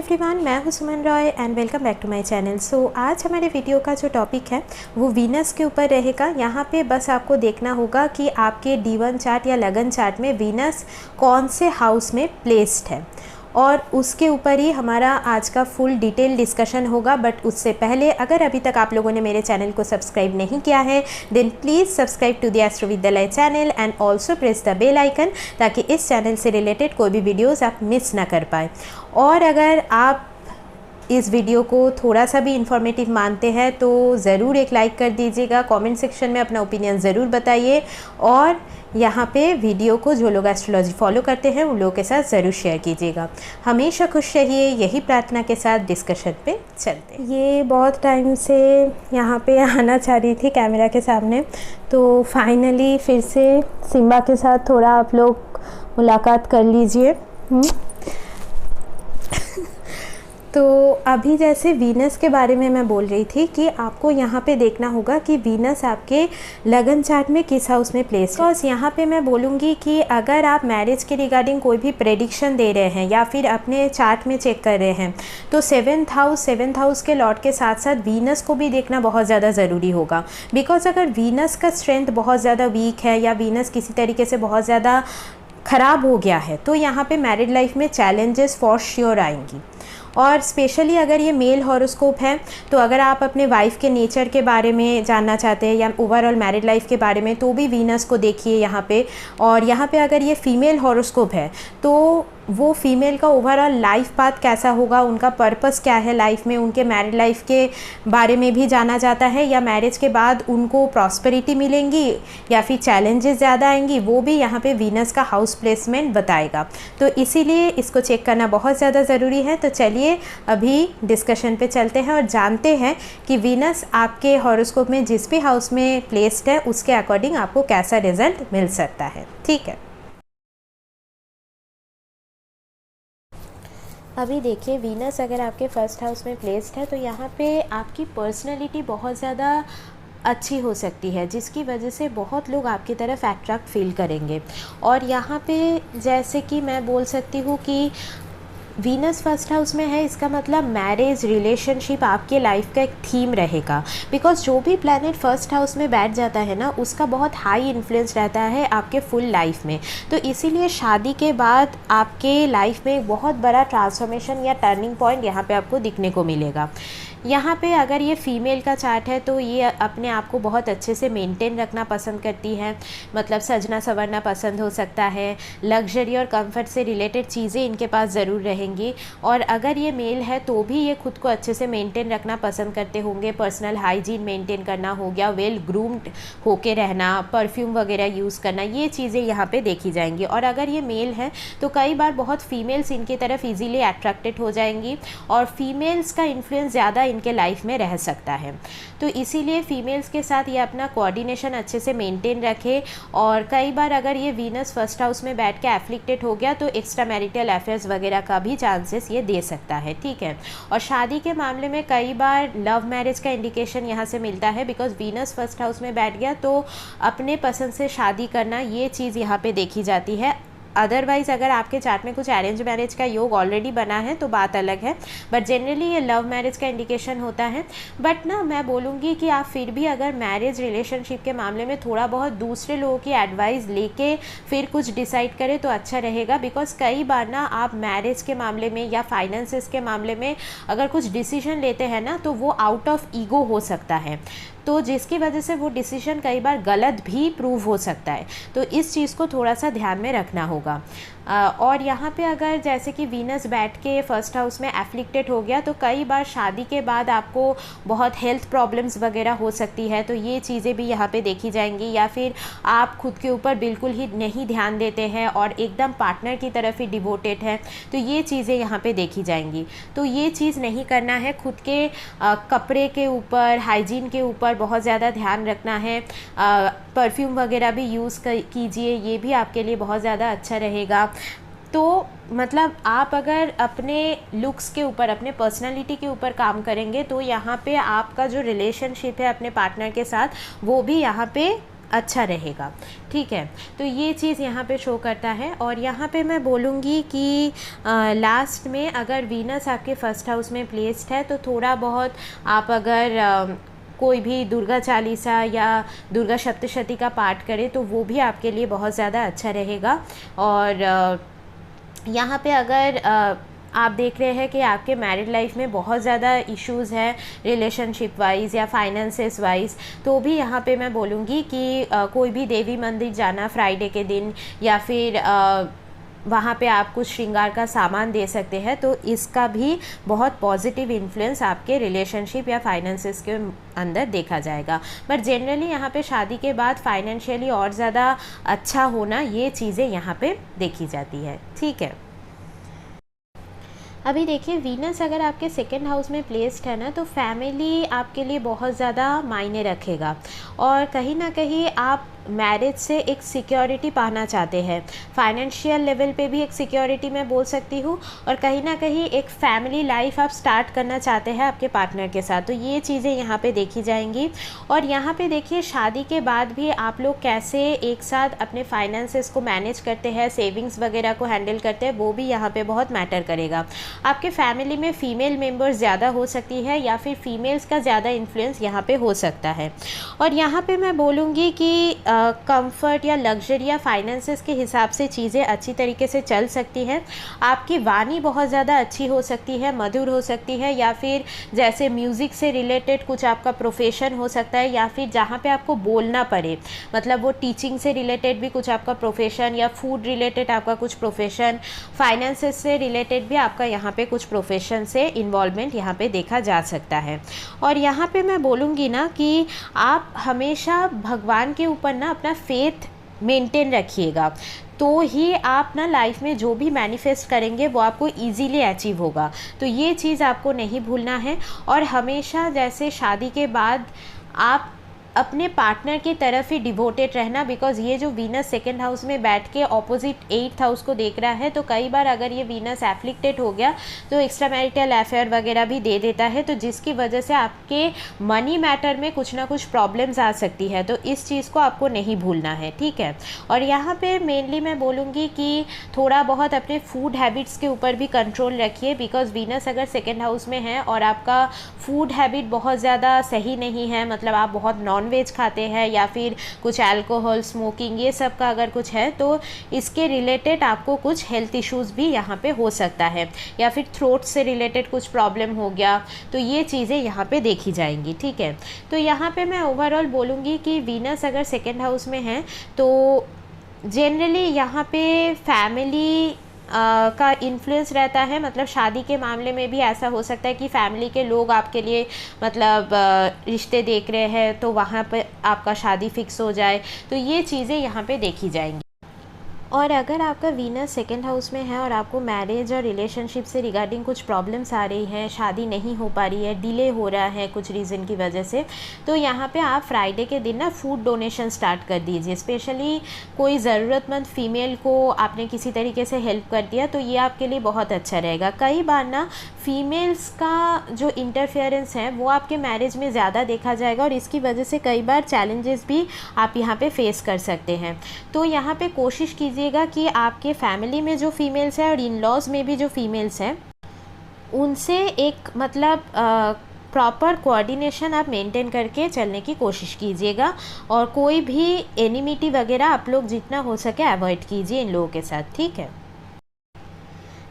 Everyone, मैं हूं Suman Roy and welcome back to my channel. So आज हमारे वीडियो का जो टॉपिक है वो वीनस के ऊपर रहेगा। यहाँ पे बस आपको देखना होगा कि आपके D1 चार्ट या लगन चार्ट में वीनस कौन से हाउस में प्लेस्ड है और उसके ऊपर ही हमारा आज का फुल डिटेल डिस्कशन होगा। बट उससे पहले अगर अभी तक आप लोगों ने मेरे चैनल को सब्सक्राइब नहीं किया है then please subscribe to the Astrovidyalaya channel and also press the bell icon, ताकि इस चैनल से रिलेटेड कोई भी वीडियोज़ आप मिस ना कर पाए। और अगर आप इस वीडियो को थोड़ा सा भी इंफॉर्मेटिव मानते हैं तो ज़रूर एक लाइक कर दीजिएगा, कमेंट सेक्शन में अपना ओपिनियन ज़रूर बताइए और यहाँ पे वीडियो को जो लोग एस्ट्रोलॉजी फॉलो करते हैं उन लोगों के साथ ज़रूर शेयर कीजिएगा। हमेशा खुश रहिए, यही प्रार्थना के साथ डिस्कशन पे चलते हैं। ये बहुत टाइम से यहाँ पे आना चाह रही थी कैमरा के सामने, तो फाइनली फिर से सिम्बा के साथ थोड़ा आप लोग मुलाकात कर लीजिए। तो अभी जैसे वीनस के बारे में मैं बोल रही थी कि आपको यहाँ पे देखना होगा कि वीनस आपके लगन चार्ट में किस हाउस में प्लेस है। बस यहाँ पे मैं बोलूँगी कि अगर आप मैरिज के रिगार्डिंग कोई भी प्रेडिक्शन दे रहे हैं या फिर अपने चार्ट में चेक कर रहे हैं तो सेवेंथ हाउस के लॉर्ड के साथ साथ वीनस को भी देखना बहुत ज़्यादा ज़रूरी होगा। बिकॉज अगर वीनस का स्ट्रेंथ बहुत ज़्यादा वीक है या वीनस किसी तरीके से बहुत ज़्यादा ख़राब हो गया है तो यहाँ पे मैरिड लाइफ में चैलेंजेस फॉर श्योर आएंगी। और स्पेशली अगर ये मेल हॉरोस्कोप है तो अगर आप अपने वाइफ के नेचर के बारे में जानना चाहते हैं या ओवरऑल मैरिड लाइफ के बारे में तो भी वीनस को देखिए यहाँ पे। और यहाँ पे अगर ये फीमेल हॉरोस्कोप है तो वो फीमेल का ओवरऑल लाइफ पाथ कैसा होगा, उनका पर्पस क्या है लाइफ में, उनके मैरिड लाइफ के बारे में भी जाना जाता है या मैरिज के बाद उनको प्रॉस्पेरिटी मिलेंगी या फिर चैलेंजेस ज़्यादा आएंगी, वो भी यहाँ पे वीनस का हाउस प्लेसमेंट बताएगा। तो इसीलिए इसको चेक करना बहुत ज़्यादा ज़रूरी है। तो चलिए अभी डिस्कशन पे चलते हैं और जानते हैं कि वीनस आपके हॉरोस्कोप में जिस भी हाउस में प्लेस्ड है उसके अकॉर्डिंग आपको कैसा रिजल्ट मिल सकता है। ठीक है, अभी देखिए वीनस अगर आपके फर्स्ट हाउस में प्लेस्ड है तो यहाँ पे आपकी पर्सनैलिटी बहुत ज़्यादा अच्छी हो सकती है जिसकी वजह से बहुत लोग आपकी तरफ अट्रैक्ट फील करेंगे। और यहाँ पे जैसे कि मैं बोल सकती हूँ कि वीनस फर्स्ट हाउस में है, इसका मतलब मैरिज रिलेशनशिप आपके लाइफ का एक थीम रहेगा। बिकॉज जो भी प्लैनेट फर्स्ट हाउस में बैठ जाता है ना उसका बहुत हाई इन्फ्लुएंस रहता है आपके फुल लाइफ में। तो इसीलिए शादी के बाद आपके लाइफ में एक बहुत बड़ा ट्रांसफॉर्मेशन या टर्निंग पॉइंट यहाँ पे आपको दिखने को मिलेगा। यहाँ पे अगर ये फ़ीमेल का चार्ट है तो ये अपने आप को बहुत अच्छे से मेंटेन रखना पसंद करती है, मतलब सजना संवरना पसंद हो सकता है, लग्जरी और कंफर्ट से रिलेटेड चीज़ें इनके पास ज़रूर रहेंगी। और अगर ये मेल है तो भी ये खुद को अच्छे से मेंटेन रखना पसंद करते होंगे, पर्सनल हाइजीन मेंटेन करना हो गया, वेल ग्रूम्ड होके रहना, परफ्यूम वगैरह यूज़ करना, ये चीज़ें यहाँ पर देखी जाएंगी। और अगर ये मेल है तो कई बार बहुत फीमेल्स इनकी तरफ ईजीली अट्रैक्टेड हो जाएंगी और फीमेल्स का इन्फ्लुएंस ज़्यादा इनके लाइफ में रह सकता है। तो इसीलिए फीमेल्स के साथ ये अपना कोऑर्डिनेशन अच्छे से मेंटेन रखे। और कई बार अगर ये वीनस फर्स्ट हाउस में बैठ के एफ्लिक्टेड हो गया तो एक्स्ट्रा मैरिटल अफेयर्स वगैरह का भी चांसेस ये दे सकता है। ठीक है, और शादी के मामले में कई बार लव मैरिज का इंडिकेशन यहाँ से मिलता है। बिकॉज वीनस फर्स्ट हाउस में बैठ गया तो अपने पसंद से शादी करना ये चीज़ यहाँ पे देखी जाती है। अदरवाइज़ अगर आपके चार्ट में कुछ अरेंज मैरिज का योग ऑलरेडी बना है तो बात अलग है, बट जनरली ये लव मैरिज का इंडिकेशन होता है। बट ना मैं बोलूँगी कि आप फिर भी अगर मैरिज रिलेशनशिप के मामले में थोड़ा बहुत दूसरे लोगों की एडवाइस लेके फिर कुछ डिसाइड करें तो अच्छा रहेगा। बिकॉज कई बार ना आप मैरिज के मामले में या फाइनेंसेस के मामले में अगर कुछ डिसीजन लेते हैं ना तो वो आउट ऑफ ईगो हो सकता है, तो जिसकी वजह से वो डिसीजन कई बार गलत भी प्रूव हो सकता है। तो इस चीज़ को थोड़ा सा ध्यान में रखना होगा। और यहाँ पे अगर जैसे कि वीनस बैठ के फर्स्ट हाउस में एफ्लिक्टेड हो गया तो कई बार शादी के बाद आपको बहुत हेल्थ प्रॉब्लम्स वगैरह हो सकती है, तो ये चीज़ें भी यहाँ पे देखी जाएंगी। या फिर आप खुद के ऊपर बिल्कुल ही नहीं ध्यान देते हैं और एकदम पार्टनर की तरफ ही डिवोटेड है, तो ये चीज़ें यहाँ पे देखी जाएंगी। तो ये चीज़ नहीं करना है, खुद के कपड़े के ऊपर, हाइजीन के ऊपर बहुत ज़्यादा ध्यान रखना है। परफ्यूम वगैरह भी यूज़ कीजिए, ये भी आपके लिए बहुत ज़्यादा अच्छा रहेगा। तो मतलब आप अगर अपने लुक्स के ऊपर, अपने पर्सनालिटी के ऊपर काम करेंगे तो यहाँ पे आपका जो रिलेशनशिप है अपने पार्टनर के साथ वो भी यहाँ पे अच्छा रहेगा। ठीक है, तो ये चीज़ यहाँ पे शो करता है। और यहाँ पे मैं बोलूँगी कि लास्ट में अगर वीनस आपके फर्स्ट हाउस में प्लेस्ड है तो थोड़ा बहुत आप अगर कोई भी दुर्गा चालीसा या दुर्गा सप्तशती का पाठ करें तो वो भी आपके लिए बहुत ज़्यादा अच्छा रहेगा। और यहाँ पे अगर आप देख रहे हैं कि आपके मैरिड लाइफ में बहुत ज़्यादा इश्यूज़ है रिलेशनशिप वाइज या फाइनेंसेस वाइज, तो भी यहाँ पे मैं बोलूँगी कि कोई भी देवी मंदिर जाना फ्राइडे के दिन, या फिर वहाँ पे आप कुछ श्रृंगार का सामान दे सकते हैं, तो इसका भी बहुत पॉजिटिव इन्फ्लुएंस आपके रिलेशनशिप या फाइनेंसेस के अंदर देखा जाएगा। बट जनरली यहाँ पे शादी के बाद फाइनेंशियली और ज़्यादा अच्छा होना, ये चीज़ें यहाँ पे देखी जाती है। ठीक है, अभी देखिए वीनस अगर आपके सेकंड हाउस में प्लेस्ड है ना, तो फैमिली आपके लिए बहुत ज़्यादा मायने रखेगा। और कहीं ना कहीं आप मैरिज से एक सिक्योरिटी पाना चाहते हैं, फाइनेंशियल लेवल पे भी एक सिक्योरिटी मैं बोल सकती हूँ, और कहीं ना कहीं एक फैमिली लाइफ आप स्टार्ट करना चाहते हैं आपके पार्टनर के साथ, तो ये चीज़ें यहाँ पे देखी जाएंगी। और यहाँ पे देखिए शादी के बाद भी आप लोग कैसे एक साथ अपने फाइनेंसेस को मैनेज करते हैं, सेविंग्स वगैरह को हैंडल करते हैं, वो भी यहाँ पे बहुत मैटर करेगा। आपके फैमिली में फ़ीमेल मेम्बर्स ज़्यादा हो सकती है या फिर फीमेल्स का ज़्यादा इन्फ्लुएंस यहाँ पे हो सकता है। और यहाँ पे मैं बोलूँगी कि कंफर्ट या लग्जरी या फाइनेंसेस के हिसाब से चीज़ें अच्छी तरीके से चल सकती हैं। आपकी वाणी बहुत ज़्यादा अच्छी हो सकती है, मधुर हो सकती है, या फिर जैसे म्यूज़िक से रिलेटेड कुछ आपका प्रोफेशन हो सकता है, या फिर जहाँ पे आपको बोलना पड़े, मतलब वो टीचिंग से रिलेटेड भी कुछ आपका प्रोफेशन, या फूड रिलेटेड आपका कुछ प्रोफेशन, फाइनेंसेस से रिलेटेड भी आपका यहाँ पे कुछ प्रोफेशन से इन्वॉल्वमेंट यहाँ पे देखा जा सकता है। और यहाँ पे मैं बोलूँगी ना कि आप हमेशा भगवान के ऊपर ना अपना फेथ मेंटेन रखिएगा, तो ही आप ना लाइफ में जो भी मैनिफेस्ट करेंगे वो आपको इजीली अचीव होगा। तो ये चीज़ आपको नहीं भूलना है। और हमेशा जैसे शादी के बाद आप अपने पार्टनर की तरफ ही डिवोटेड रहना, बिकॉज ये जो वीनस सेकंड हाउस में बैठ के ऑपोजिट 8th हाउस को देख रहा है, तो कई बार अगर ये वीनस एफ्लिक्टेड हो गया तो एक्स्ट्रा मैरिटल अफेयर वगैरह भी दे देता है, तो जिसकी वजह से आपके मनी मैटर में कुछ ना कुछ प्रॉब्लम्स आ सकती है। तो इस चीज़ को आपको नहीं भूलना है। ठीक है, और यहाँ पे मेनली मैं बोलूँगी कि थोड़ा बहुत अपने फूड हैबिट्स के ऊपर भी कंट्रोल रखिए, बिकॉज वीनस अगर सेकेंड हाउस में है और आपका फूड हैबिट बहुत ज़्यादा सही नहीं है, मतलब आप बहुत नॉन वेज खाते हैं या फिर कुछ अल्कोहल, स्मोकिंग, ये सब का अगर कुछ है, तो इसके रिलेटेड आपको कुछ हेल्थ इश्यूज़ भी यहाँ पे हो सकता है, या फिर थ्रोट से रिलेटेड कुछ प्रॉब्लम हो गया, तो ये चीज़ें यहाँ पे देखी जाएंगी। ठीक है, तो यहाँ पे मैं ओवरऑल बोलूँगी कि वीनस अगर सेकेंड हाउस में है तो जनरली यहाँ पे फैमिली का इन्फ्लुएंस रहता है, मतलब शादी के मामले में भी ऐसा हो सकता है कि फैमिली के लोग आपके लिए मतलब रिश्ते देख रहे हैं, तो वहाँ पर आपका शादी फिक्स हो जाए, तो ये चीज़ें यहाँ पे देखी जाएंगी। और अगर आपका वीनस सेकंड हाउस में है और आपको मैरिज और रिलेशनशिप से रिगार्डिंग कुछ प्रॉब्लम्स आ रही हैं, शादी नहीं हो पा रही है, डिले हो रहा है कुछ रीज़न की वजह से, तो यहाँ पे आप फ्राइडे के दिन ना फूड डोनेशन स्टार्ट कर दीजिए। स्पेशली कोई ज़रूरतमंद फीमेल को आपने किसी तरीके से हेल्प कर दिया तो ये आपके लिए बहुत अच्छा रहेगा। कई बार ना फीमेल्स का जो इंटरफेरेंस है वो आपके मैरिज में ज़्यादा देखा जाएगा, और इसकी वजह से कई बार चैलेंजेस भी आप यहाँ पे फेस कर सकते हैं। तो यहाँ पे कोशिश कीजिएगा कि आपके फैमिली में जो फीमेल्स हैं और इन लॉज में भी जो फीमेल्स हैं उनसे एक मतलब प्रॉपर कोऑर्डिनेशन आप मेंटेन करके चलने की कोशिश कीजिएगा, और कोई भी एनिमिटी वगैरह आप लोग जितना हो सके अवॉइड कीजिए इन लोगों के साथ। ठीक है,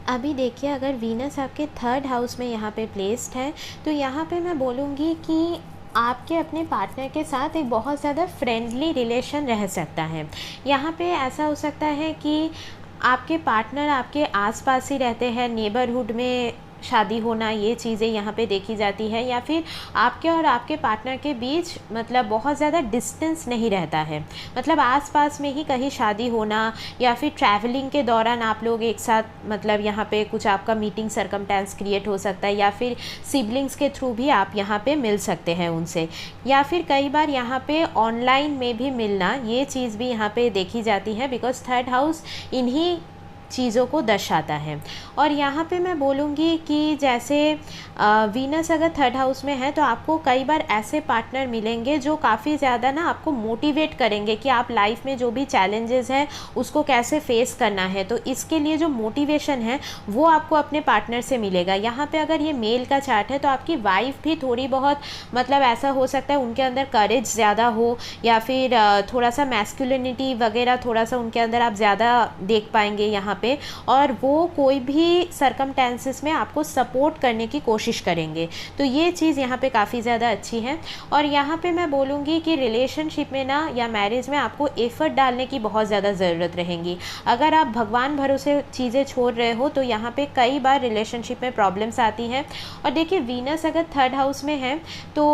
अभी देखिए अगर वीनस आपके थर्ड हाउस में यहाँ पे प्लेस्ड है तो यहाँ पे मैं बोलूँगी कि आपके अपने पार्टनर के साथ एक बहुत ज़्यादा फ्रेंडली रिलेशन रह सकता है। यहाँ पे ऐसा हो सकता है कि आपके पार्टनर आपके आसपास ही रहते हैं, नेबरहुड में शादी होना, ये चीज़ें यहाँ पे देखी जाती है, या फिर आपके और आपके पार्टनर के बीच मतलब बहुत ज़्यादा डिस्टेंस नहीं रहता है, मतलब आसपास में ही कहीं शादी होना, या फिर ट्रैवलिंग के दौरान आप लोग एक साथ मतलब यहाँ पे कुछ आपका मीटिंग सरकमटेंस क्रिएट हो सकता है, या फिर सिबलिंग्स के थ्रू भी आप यहाँ पे मिल सकते हैं उनसे, या फिर कई बार यहाँ पे ऑनलाइन में भी मिलना, ये चीज़ भी यहाँ पे देखी जाती है, बिकॉज थर्ड हाउस इन्हीं चीज़ों को दर्शाता है। और यहाँ पे मैं बोलूँगी कि जैसे वीनस अगर थर्ड हाउस में है तो आपको कई बार ऐसे पार्टनर मिलेंगे जो काफ़ी ज़्यादा ना आपको मोटिवेट करेंगे कि आप लाइफ में जो भी चैलेंजेस है उसको कैसे फेस करना है। तो इसके लिए जो मोटिवेशन है वो आपको अपने पार्टनर से मिलेगा। यहाँ पे अगर ये मेल का चार्ट है तो आपकी वाइफ भी थोड़ी बहुत मतलब ऐसा हो सकता है उनके अंदर करेज ज़्यादा हो, या फिर थोड़ा सा मैस्कुलिनिटी वगैरह थोड़ा सा उनके अंदर आप ज़्यादा देख पाएंगे यहाँ पे, और वो कोई भी सरकमटेंसेस में आपको सपोर्ट करने की कोशिश करेंगे। तो ये चीज़ यहाँ पे काफ़ी ज़्यादा अच्छी है। और यहाँ पे मैं बोलूँगी कि रिलेशनशिप में ना या मैरिज में आपको एफ़र्ट डालने की बहुत ज़्यादा ज़रूरत रहेगी। अगर आप भगवान भरोसे चीज़ें छोड़ रहे हो तो यहाँ पे कई बार रिलेशनशिप में प्रॉब्लम्स आती हैं। और देखिए वीनस अगर थर्ड हाउस में है तो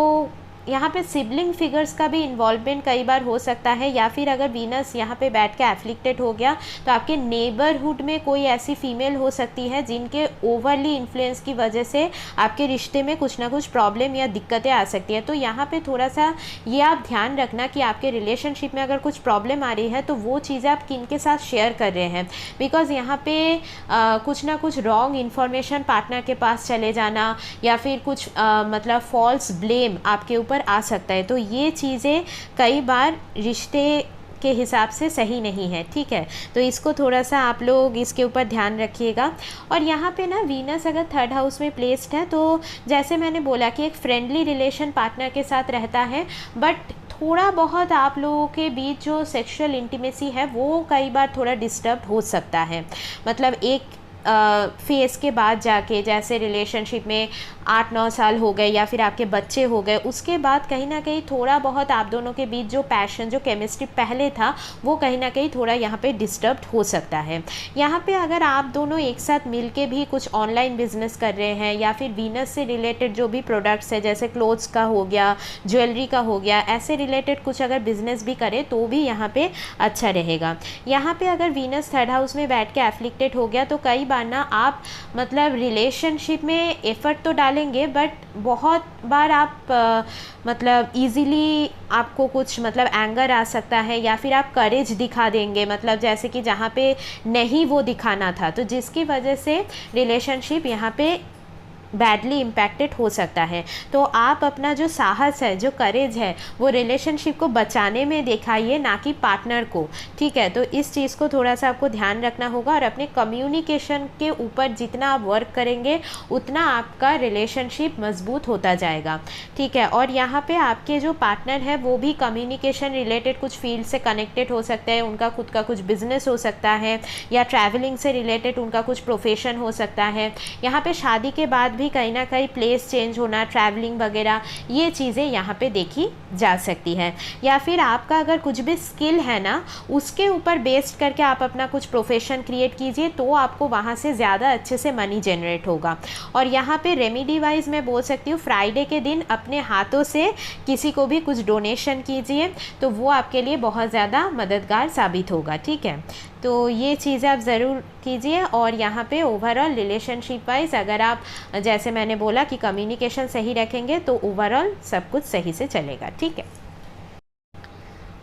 यहाँ पे सिबलिंग फिगर्स का भी इन्वॉल्वमेंट कई बार हो सकता है, या फिर अगर वीनस यहाँ पे बैठ के एफ्लिक्टेड हो गया तो आपके नेबरहुड में कोई ऐसी फीमेल हो सकती है जिनके ओवरली इन्फ्लुएंस की वजह से आपके रिश्ते में कुछ ना कुछ प्रॉब्लम या दिक्कतें आ सकती है। तो यहाँ पे थोड़ा सा ये आप ध्यान रखना कि आपके रिलेशनशिप में अगर कुछ प्रॉब्लम आ रही है तो वो चीज़ें आप किन के साथ शेयर कर रहे हैं, बिकॉज़ यहाँ पे कुछ ना कुछ रॉन्ग इन्फॉर्मेशन पार्टनर के पास चले जाना या फिर कुछ मतलब फॉल्स ब्लेम आपके ऊपर आ सकता है। तो ये चीज़ें कई बार रिश्ते के हिसाब से सही नहीं है, ठीक है। तो इसको थोड़ा सा आप लोग इसके ऊपर ध्यान रखिएगा। और यहाँ पे ना वीनस अगर थर्ड हाउस में प्लेस्ड है तो जैसे मैंने बोला कि एक फ्रेंडली रिलेशन पार्टनर के साथ रहता है, बट थोड़ा बहुत आप लोगों के बीच जो सेक्सुअल इंटीमेसी है वो कई बार थोड़ा डिस्टर्ब हो सकता है। मतलब एक फेज़ के बाद जाके, जैसे रिलेशनशिप में 8-9 साल हो गए या फिर आपके बच्चे हो गए, उसके बाद कहीं ना कहीं थोड़ा बहुत आप दोनों के बीच जो पैशन, जो केमिस्ट्री पहले था वो कहीं ना कहीं थोड़ा यहाँ पे डिस्टर्ब हो सकता है। यहाँ पे अगर आप दोनों एक साथ मिल के भी कुछ ऑनलाइन बिजनेस कर रहे हैं या फिर वीनस से रिलेटेड जो भी प्रोडक्ट्स है जैसे क्लोथ्स का हो गया, ज्वेलरी का हो गया, ऐसे रिलेटेड कुछ अगर बिजनेस भी करें तो भी यहाँ पे अच्छा रहेगा। यहाँ पे अगर वीनस थर्ड हाउस में बैठ के एफ्लिक्टेड हो गया तो कई बार ना आप मतलब रिलेशनशिप में एफर्ट तो डालेंगे, बट बहुत बार आप मतलब इजीली आपको कुछ मतलब एंगर आ सकता है या फिर आप करेज दिखा देंगे, मतलब जैसे कि जहाँ पे नहीं वो दिखाना था, तो जिसकी वजह से रिलेशनशिप यहाँ पे बैडली इम्पैक्टेड हो सकता है। तो आप अपना जो साहस है, जो करेज है, वो रिलेशनशिप को बचाने में दिखाइए, ना कि पार्टनर को, ठीक है। तो इस चीज़ को थोड़ा सा आपको ध्यान रखना होगा और अपने कम्युनिकेशन के ऊपर जितना आप वर्क करेंगे उतना आपका रिलेशनशिप मजबूत होता जाएगा, ठीक है। और यहाँ पे आपके जो पार्टनर है वो भी कम्युनिकेशन रिलेटेड कुछ फील्ड से कनेक्टेड हो सकते हैं, उनका खुद का कुछ बिजनेस हो सकता है या ट्रैवलिंग से रिलेटेड उनका कुछ प्रोफेशन हो सकता है। यहाँ पे शादी के बाद भी कहीं ना कहीं प्लेस चेंज होना, ट्रैवलिंग वगैरह, ये चीज़ें यहाँ पे देखी जा सकती है। या फिर आपका अगर कुछ भी स्किल है ना उसके ऊपर बेस्ड करके आप अपना कुछ प्रोफेशन क्रिएट कीजिए तो आपको वहाँ से ज़्यादा अच्छे से मनी जनरेट होगा। और यहाँ पे रेमेडी वाइज मैं बोल सकती हूँ फ्राइडे के दिन अपने हाथों से किसी को भी कुछ डोनेशन कीजिए तो वो आपके लिए बहुत ज़्यादा मददगार साबित होगा, ठीक है। तो ये चीज़ें आप ज़रूर कीजिए। और यहाँ पे ओवरऑल रिलेशनशिप वाइज अगर आप जैसे मैंने बोला कि कम्युनिकेशन सही रखेंगे तो ओवरऑल सब कुछ सही से चलेगा, ठीक है।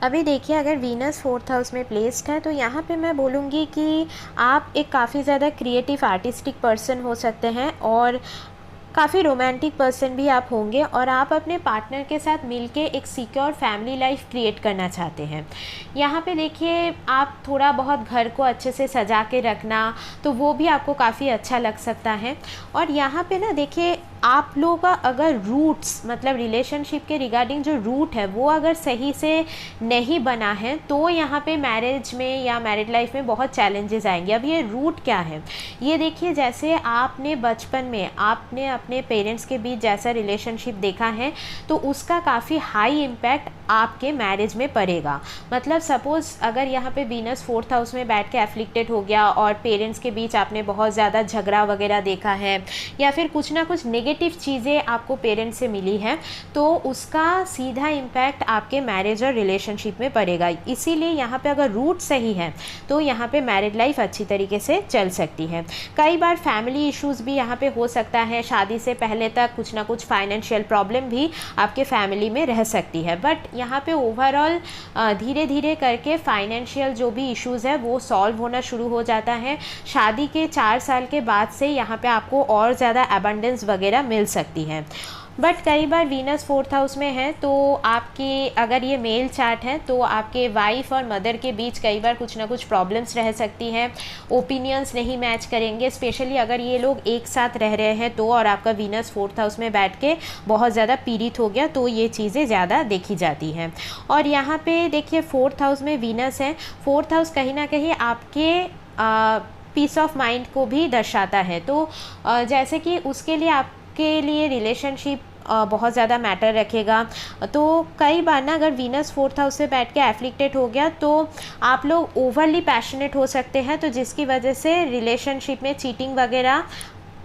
अभी देखिए अगर वीनस फोर्थ हाउस में प्लेस्ड है तो यहाँ पे मैं बोलूँगी कि आप एक काफ़ी ज़्यादा क्रिएटिव आर्टिस्टिक पर्सन हो सकते हैं और काफ़ी रोमांटिक पर्सन भी आप होंगे और आप अपने पार्टनर के साथ मिलके एक सिक्योर फैमिली लाइफ क्रिएट करना चाहते हैं। यहाँ पे देखिए आप थोड़ा बहुत घर को अच्छे से सजा के रखना तो वो भी आपको काफ़ी अच्छा लग सकता है। और यहाँ पे ना देखिए आप लोगों का अगर रूट्स मतलब रिलेशनशिप के रिगार्डिंग जो रूट है वो अगर सही से नहीं बना है तो यहाँ पे मैरिज में या मैरिड लाइफ में बहुत चैलेंजेस आएंगे। अब ये रूट क्या है ये देखिए, जैसे आपने बचपन में आपने अपने पेरेंट्स के बीच जैसा रिलेशनशिप देखा है तो उसका काफ़ी हाई इम्पैक्ट आपके मैरिज में पड़ेगा। मतलब सपोज़ अगर यहाँ पे वीनस फोर्थ हाउस में बैठ के एफ्लिक्टेड हो गया और पेरेंट्स के बीच आपने बहुत ज़्यादा झगड़ा वगैरह देखा है या फिर कुछ ना कुछ नेगेटिव चीज़ें आपको पेरेंट्स से मिली है तो उसका सीधा इम्पैक्ट आपके मैरिज और रिलेशनशिप में पड़ेगा। इसीलिए यहाँ पे अगर रूट सही है तो यहाँ पे मैरिड लाइफ अच्छी तरीके से चल सकती है। कई बार फैमिली इश्यूज़ भी यहाँ पे हो सकता है, शादी से पहले तक कुछ ना कुछ फाइनेंशियल प्रॉब्लम भी आपके फैमिली में रह सकती है, बट यहाँ पे ओवरऑल धीरे धीरे करके फाइनेंशियल जो भी इश्यूज़ है वो सॉल्व होना शुरू हो जाता है। शादी के 4 साल के बाद से यहाँ पे आपको और ज़्यादा अबंडेंस वगैरह मिल सकती है। बट कई बार वीनस 4th हाउस में है तो आपके, अगर ये मेल चार्ट है तो आपके वाइफ और मदर के बीच कई बार कुछ ना कुछ प्रॉब्लम्स रह सकती हैं, ओपिनियंस नहीं मैच करेंगे, स्पेशली अगर ये लोग एक साथ रह रहे हैं तो, और आपका वीनस 4th हाउस में बैठ के बहुत ज़्यादा पीड़ित हो गया तो ये चीज़ें ज़्यादा देखी जाती हैं। और यहाँ पे देखिए 4th हाउस में वीनस है, 4th हाउस कहीं ना कहीं आपके पीस ऑफ माइंड को भी दर्शाता है। तो जैसे कि उसके लिए आपके लिए रिलेशनशिप बहुत ज़्यादा मैटर रखेगा। तो कई बार ना अगर वीनस 4th हाउस से बैठ के एफ्लिक्टेड हो गया तो आप लोग ओवरली पैशनेट हो सकते हैं, तो जिसकी वजह से रिलेशनशिप में चीटिंग वगैरह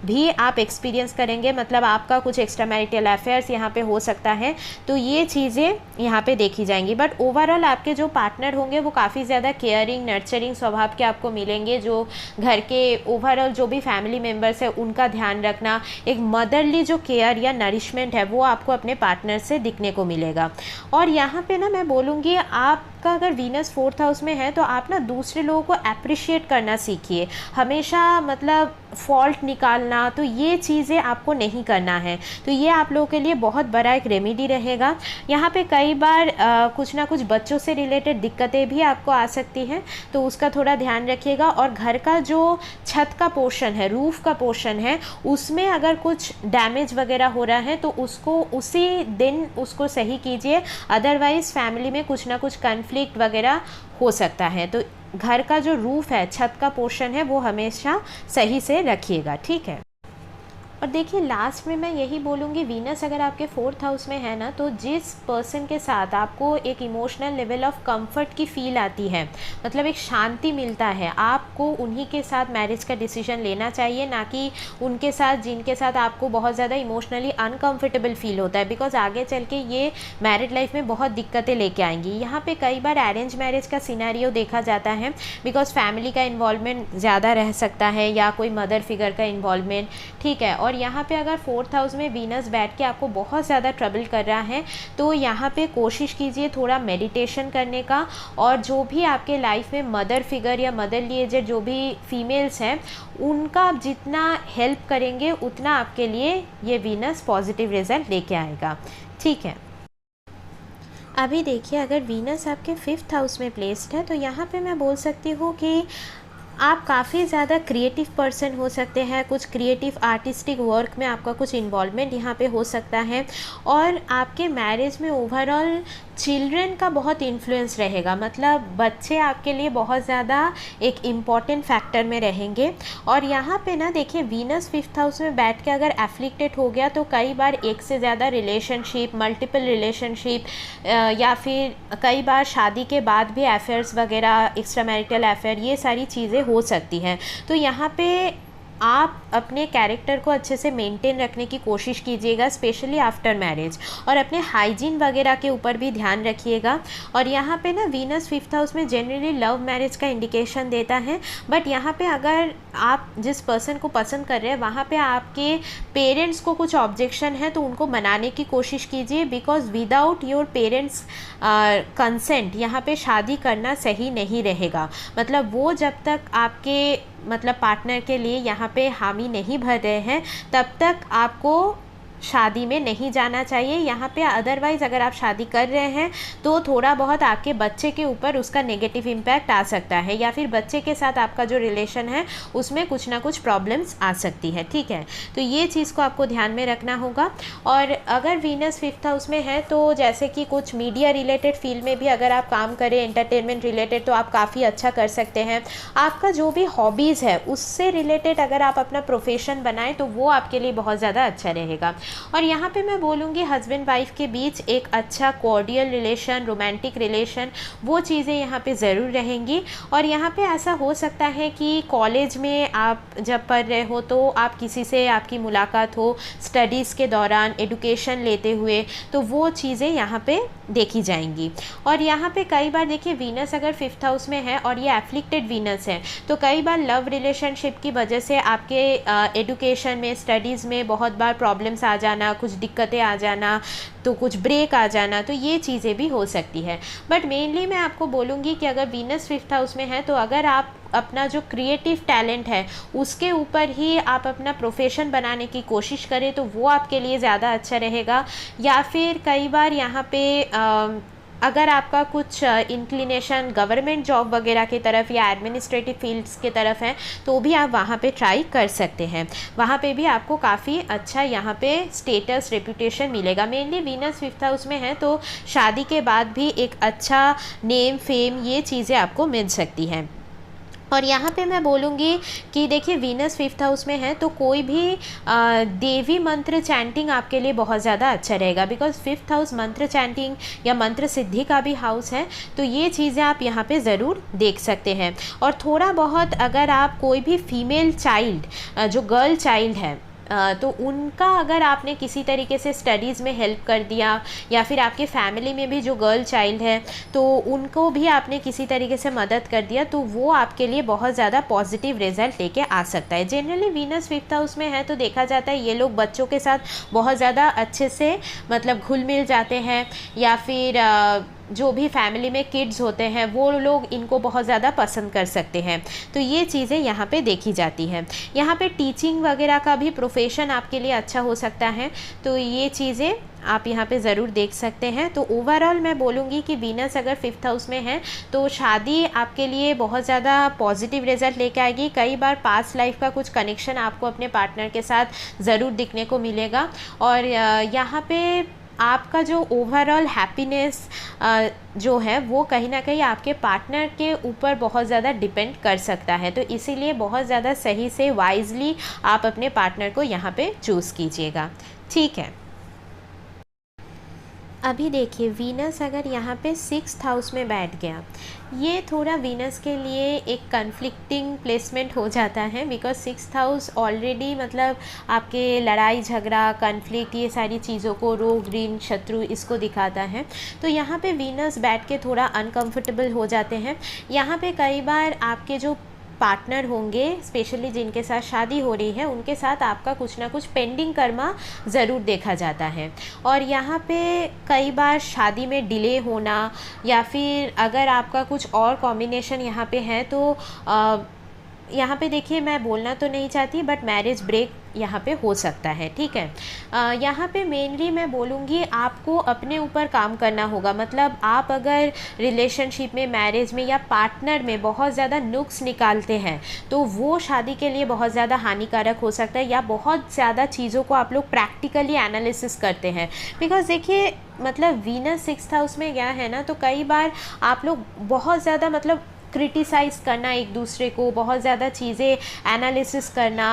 भी आप एक्सपीरियंस करेंगे, मतलब आपका कुछ एक्स्ट्रा मैरिटल अफेयर्स यहाँ पे हो सकता है। तो ये चीज़ें यहाँ पे देखी जाएंगी। बट ओवरऑल आपके जो पार्टनर होंगे वो काफ़ी ज़्यादा केयरिंग नर्चरिंग स्वभाव के आपको मिलेंगे, जो घर के ओवरऑल जो भी फैमिली मेम्बर्स है उनका ध्यान रखना, एक मदरली जो केयर या नरिशमेंट है वो आपको अपने पार्टनर से दिखने को मिलेगा। और यहाँ पर ना मैं बोलूँगी आपका अगर वीनस 4th हाउस में है तो आप ना दूसरे लोगों को अप्रिशिएट करना सीखिए, हमेशा मतलब फॉल्ट निकालना, तो ये चीज़ें आपको नहीं करना है। तो ये आप लोगों के लिए बहुत बड़ा एक रेमेडी रहेगा। यहाँ पे कई बार कुछ ना कुछ बच्चों से रिलेटेड दिक्कतें भी आपको आ सकती हैं, तो उसका थोड़ा ध्यान रखिएगा। और घर का जो छत का पोर्शन है, रूफ़ का पोर्शन है, उसमें अगर कुछ डैमेज वगैरह हो रहा है तो उसको उसी दिन उसको सही कीजिए, अदरवाइज़ फैमिली में कुछ ना कुछ कन्फ्लिक्ट वगैरह हो सकता है। तो घर का जो रूफ़ है, छत का पोर्शन है, वो हमेशा सही से रखिएगा, ठीक है। और देखिए लास्ट में मैं यही बोलूँगी, वीनस अगर आपके 4th हाउस में है ना, तो जिस पर्सन के साथ आपको एक इमोशनल लेवल ऑफ कंफर्ट की फील आती है, मतलब एक शांति मिलता है, आपको उन्हीं के साथ मैरिज का डिसीजन लेना चाहिए, ना कि उनके साथ जिनके साथ आपको बहुत ज़्यादा इमोशनली अनकम्फर्टेबल फील होता है। बिकॉज आगे चल के ये मैरिड लाइफ में बहुत दिक्कतें लेके आएंगी। यहाँ पे कई बार अरेंज मैरिज का सिनेरियो देखा जाता है, बिकॉज फैमिली का इन्वॉल्वमेंट ज़्यादा रह सकता है या कोई मदर फिगर का इन्वॉल्वमेंट, ठीक है। और यहाँ पे अगर 4th हाउस में वीनस बैठ के आपको बहुत ज़्यादा ट्रबल कर रहा है तो यहाँ पे कोशिश कीजिए थोड़ा मेडिटेशन करने का, और जो भी आपके लाइफ में मदर फिगर या मदरली एजेड जो भी फीमेल्स हैं उनका आप जितना हेल्प करेंगे उतना आपके लिए ये वीनस पॉजिटिव रिजल्ट लेके आएगा, ठीक है। अभी देखिए अगर वीनस आपके 5th हाउस में प्लेस्ड है तो यहाँ पे मैं बोल सकती हूँ कि आप काफ़ी ज़्यादा क्रिएटिव पर्सन हो सकते हैं, कुछ क्रिएटिव आर्टिस्टिक वर्क में आपका कुछ इन्वॉल्वमेंट यहाँ पे हो सकता है। और आपके मैरिज में ओवरऑल चिल्ड्रन का बहुत इन्फ्लुएंस रहेगा, मतलब बच्चे आपके लिए बहुत ज़्यादा एक इम्पॉर्टेंट फैक्टर में रहेंगे। और यहाँ पे ना देखिए वीनस 5th हाउस में बैठ के अगर एफ्लिक्टेड हो गया तो कई बार एक से ज़्यादा रिलेशनशिप, मल्टीपल रिलेशनशिप, या फिर कई बार शादी के बाद भी अफेयर्स वगैरह, एक्स्ट्रा मैरिटल अफेयर, ये सारी चीज़ें हो सकती हैं। तो यहाँ पे आप अपने कैरेक्टर को अच्छे से मेंटेन रखने की कोशिश कीजिएगा, स्पेशली आफ्टर मैरिज, और अपने हाइजीन वगैरह के ऊपर भी ध्यान रखिएगा। और यहाँ पे ना वीनस 5th हाउस में जनरली लव मैरिज का इंडिकेशन देता है, बट यहाँ पे अगर आप जिस पर्सन को पसंद कर रहे हैं वहाँ पे आपके पेरेंट्स को कुछ ऑब्जेक्शन है तो उनको मनाने की कोशिश कीजिए, because without your parents consent यहाँ पे शादी करना सही नहीं रहेगा। मतलब वो जब तक आपके मतलब पार्टनर के लिए यहाँ पे हामी नहीं भर रहे हैं तब तक आपको शादी में नहीं जाना चाहिए यहाँ पे। अदरवाइज़ अगर आप शादी कर रहे हैं तो थोड़ा बहुत आपके बच्चे के ऊपर उसका नेगेटिव इम्पैक्ट आ सकता है, या फिर बच्चे के साथ आपका जो रिलेशन है उसमें कुछ ना कुछ प्रॉब्लम्स आ सकती है, ठीक है। तो ये चीज़ को आपको ध्यान में रखना होगा। और अगर वीनस 5th हाउस में है तो जैसे कि कुछ मीडिया रिलेटेड फील्ड में भी अगर आप काम करें, एंटरटेनमेंट रिलेटेड, तो आप काफ़ी अच्छा कर सकते हैं। आपका जो भी हॉबीज़ है उससे रिलेटेड अगर आप अपना प्रोफेशन बनाएं तो वो आपके लिए बहुत ज़्यादा अच्छा रहेगा। और यहाँ पे मैं बोलूँगी हस्बैंड वाइफ के बीच एक अच्छा कॉर्डियल रिलेशन, रोमांटिक रिलेशन, वो चीज़ें यहाँ पे ज़रूर रहेंगी। और यहाँ पे ऐसा हो सकता है कि कॉलेज में आप जब पढ़ रहे हो तो आप किसी से आपकी मुलाकात हो स्टडीज़ के दौरान, एडुकेशन लेते हुए, तो वो चीज़ें यहाँ पे देखी जाएंगी। और यहाँ पे कई बार देखिए वीनस अगर 5th हाउस में है और ये एफ्लिक्टेड वीनस है तो कई बार लव रिलेशनशिप की वजह से आपके एडुकेशन में, स्टडीज़ में बहुत बार प्रॉब्लम्स आ जाना, कुछ दिक्कतें आ जाना, तो कुछ ब्रेक आ जाना, तो ये चीज़ें भी हो सकती है। बट मेनली मैं आपको बोलूँगी कि अगर वीनस 5th हाउस में है तो अगर आप अपना जो क्रिएटिव टैलेंट है उसके ऊपर ही आप अपना प्रोफेशन बनाने की कोशिश करें तो वो आपके लिए ज़्यादा अच्छा रहेगा। या फिर कई बार यहाँ पे अगर आपका कुछ इंक्लिनेशन गवर्नमेंट जॉब वगैरह की तरफ या एडमिनिस्ट्रेटिव फील्ड्स की तरफ है तो भी आप वहाँ पे ट्राई कर सकते हैं। वहाँ पे भी आपको काफ़ी अच्छा यहाँ पे स्टेटस रेपुटेशन मिलेगा। मेनली वीनस 5th हाउस में है तो शादी के बाद भी एक अच्छा नेम फेम ये चीज़ें आपको मिल सकती हैं। और यहाँ पे मैं बोलूँगी कि देखिए वीनस 5th हाउस में है तो कोई भी देवी मंत्र चैंटिंग आपके लिए बहुत ज़्यादा अच्छा रहेगा, बिकॉज 5th हाउस मंत्र चैंटिंग या मंत्र सिद्धि का भी हाउस है। तो ये चीज़ें आप यहाँ पे ज़रूर देख सकते हैं। और थोड़ा बहुत अगर आप कोई भी फीमेल चाइल्ड जो गर्ल चाइल्ड है तो उनका अगर आपने किसी तरीके से स्टडीज़ में हेल्प कर दिया या फिर आपके फैमिली में भी जो गर्ल चाइल्ड है तो उनको भी आपने किसी तरीके से मदद कर दिया तो वो आपके लिए बहुत ज़्यादा पॉजिटिव रिजल्ट लेके आ सकता है। जनरली वीनस 5th हाउस में है तो देखा जाता है ये लोग बच्चों के साथ बहुत ज़्यादा अच्छे से मतलब घुल मिल जाते हैं, या फिर जो भी फैमिली में किड्स होते हैं वो लोग इनको बहुत ज़्यादा पसंद कर सकते हैं। तो ये चीज़ें यहाँ पे देखी जाती हैं। यहाँ पे टीचिंग वगैरह का भी प्रोफेशन आपके लिए अच्छा हो सकता है, तो ये चीज़ें आप यहाँ पे ज़रूर देख सकते हैं। तो ओवरऑल मैं बोलूँगी कि वीनस अगर 5th हाउस में है तो शादी आपके लिए बहुत ज़्यादा पॉजिटिव रिजल्ट लेके आएगी। कई बार पास्ट लाइफ का कुछ कनेक्शन आपको अपने पार्टनर के साथ ज़रूर दिखने को मिलेगा। और यहाँ पे आपका जो ओवरऑल हैप्पीनेस जो है वो कहीं ना कहीं आपके पार्टनर के ऊपर बहुत ज़्यादा डिपेंड कर सकता है। तो इसीलिए बहुत ज़्यादा सही से वाइजली आप अपने पार्टनर को यहाँ पे चूज़ कीजिएगा। ठीक है, अभी देखिए वीनस अगर यहाँ पे 6th हाउस में बैठ गया, ये थोड़ा वीनस के लिए एक कन्फ्लिक्टिंग प्लेसमेंट हो जाता है, बिकॉज 6th हाउस ऑलरेडी मतलब आपके लड़ाई झगड़ा कन्फ्लिक्ट ये सारी चीज़ों को रोग ऋण शत्रु इसको दिखाता है। तो यहाँ पे वीनस बैठ के थोड़ा अनकंफर्टेबल हो जाते हैं। यहाँ पे कई बार आपके जो पार्टनर होंगे स्पेशली जिनके साथ शादी हो रही है उनके साथ आपका कुछ ना कुछ पेंडिंग कर्मा ज़रूर देखा जाता है। और यहाँ पे कई बार शादी में डिले होना या फिर अगर आपका कुछ और कॉम्बिनेशन यहाँ पे है तो यहाँ पे देखिए मैं बोलना तो नहीं चाहती बट मैरिज ब्रेक यहाँ पे हो सकता है। ठीक है, यहाँ पे मेनली मैं बोलूँगी आपको अपने ऊपर काम करना होगा। मतलब आप अगर रिलेशनशिप में मैरिज में या पार्टनर में बहुत ज़्यादा नुक्स निकालते हैं तो वो शादी के लिए बहुत ज़्यादा हानिकारक हो सकता है, या बहुत ज़्यादा चीज़ों को आप लोग प्रैक्टिकली एनालिसिस करते हैं। बिकॉज देखिए मतलब वीनस 6th हाउस में गया है ना तो कई बार आप लोग बहुत ज़्यादा मतलब क्रिटिसाइज़ करना एक दूसरे को, बहुत ज़्यादा चीज़ें एनालिसिस करना,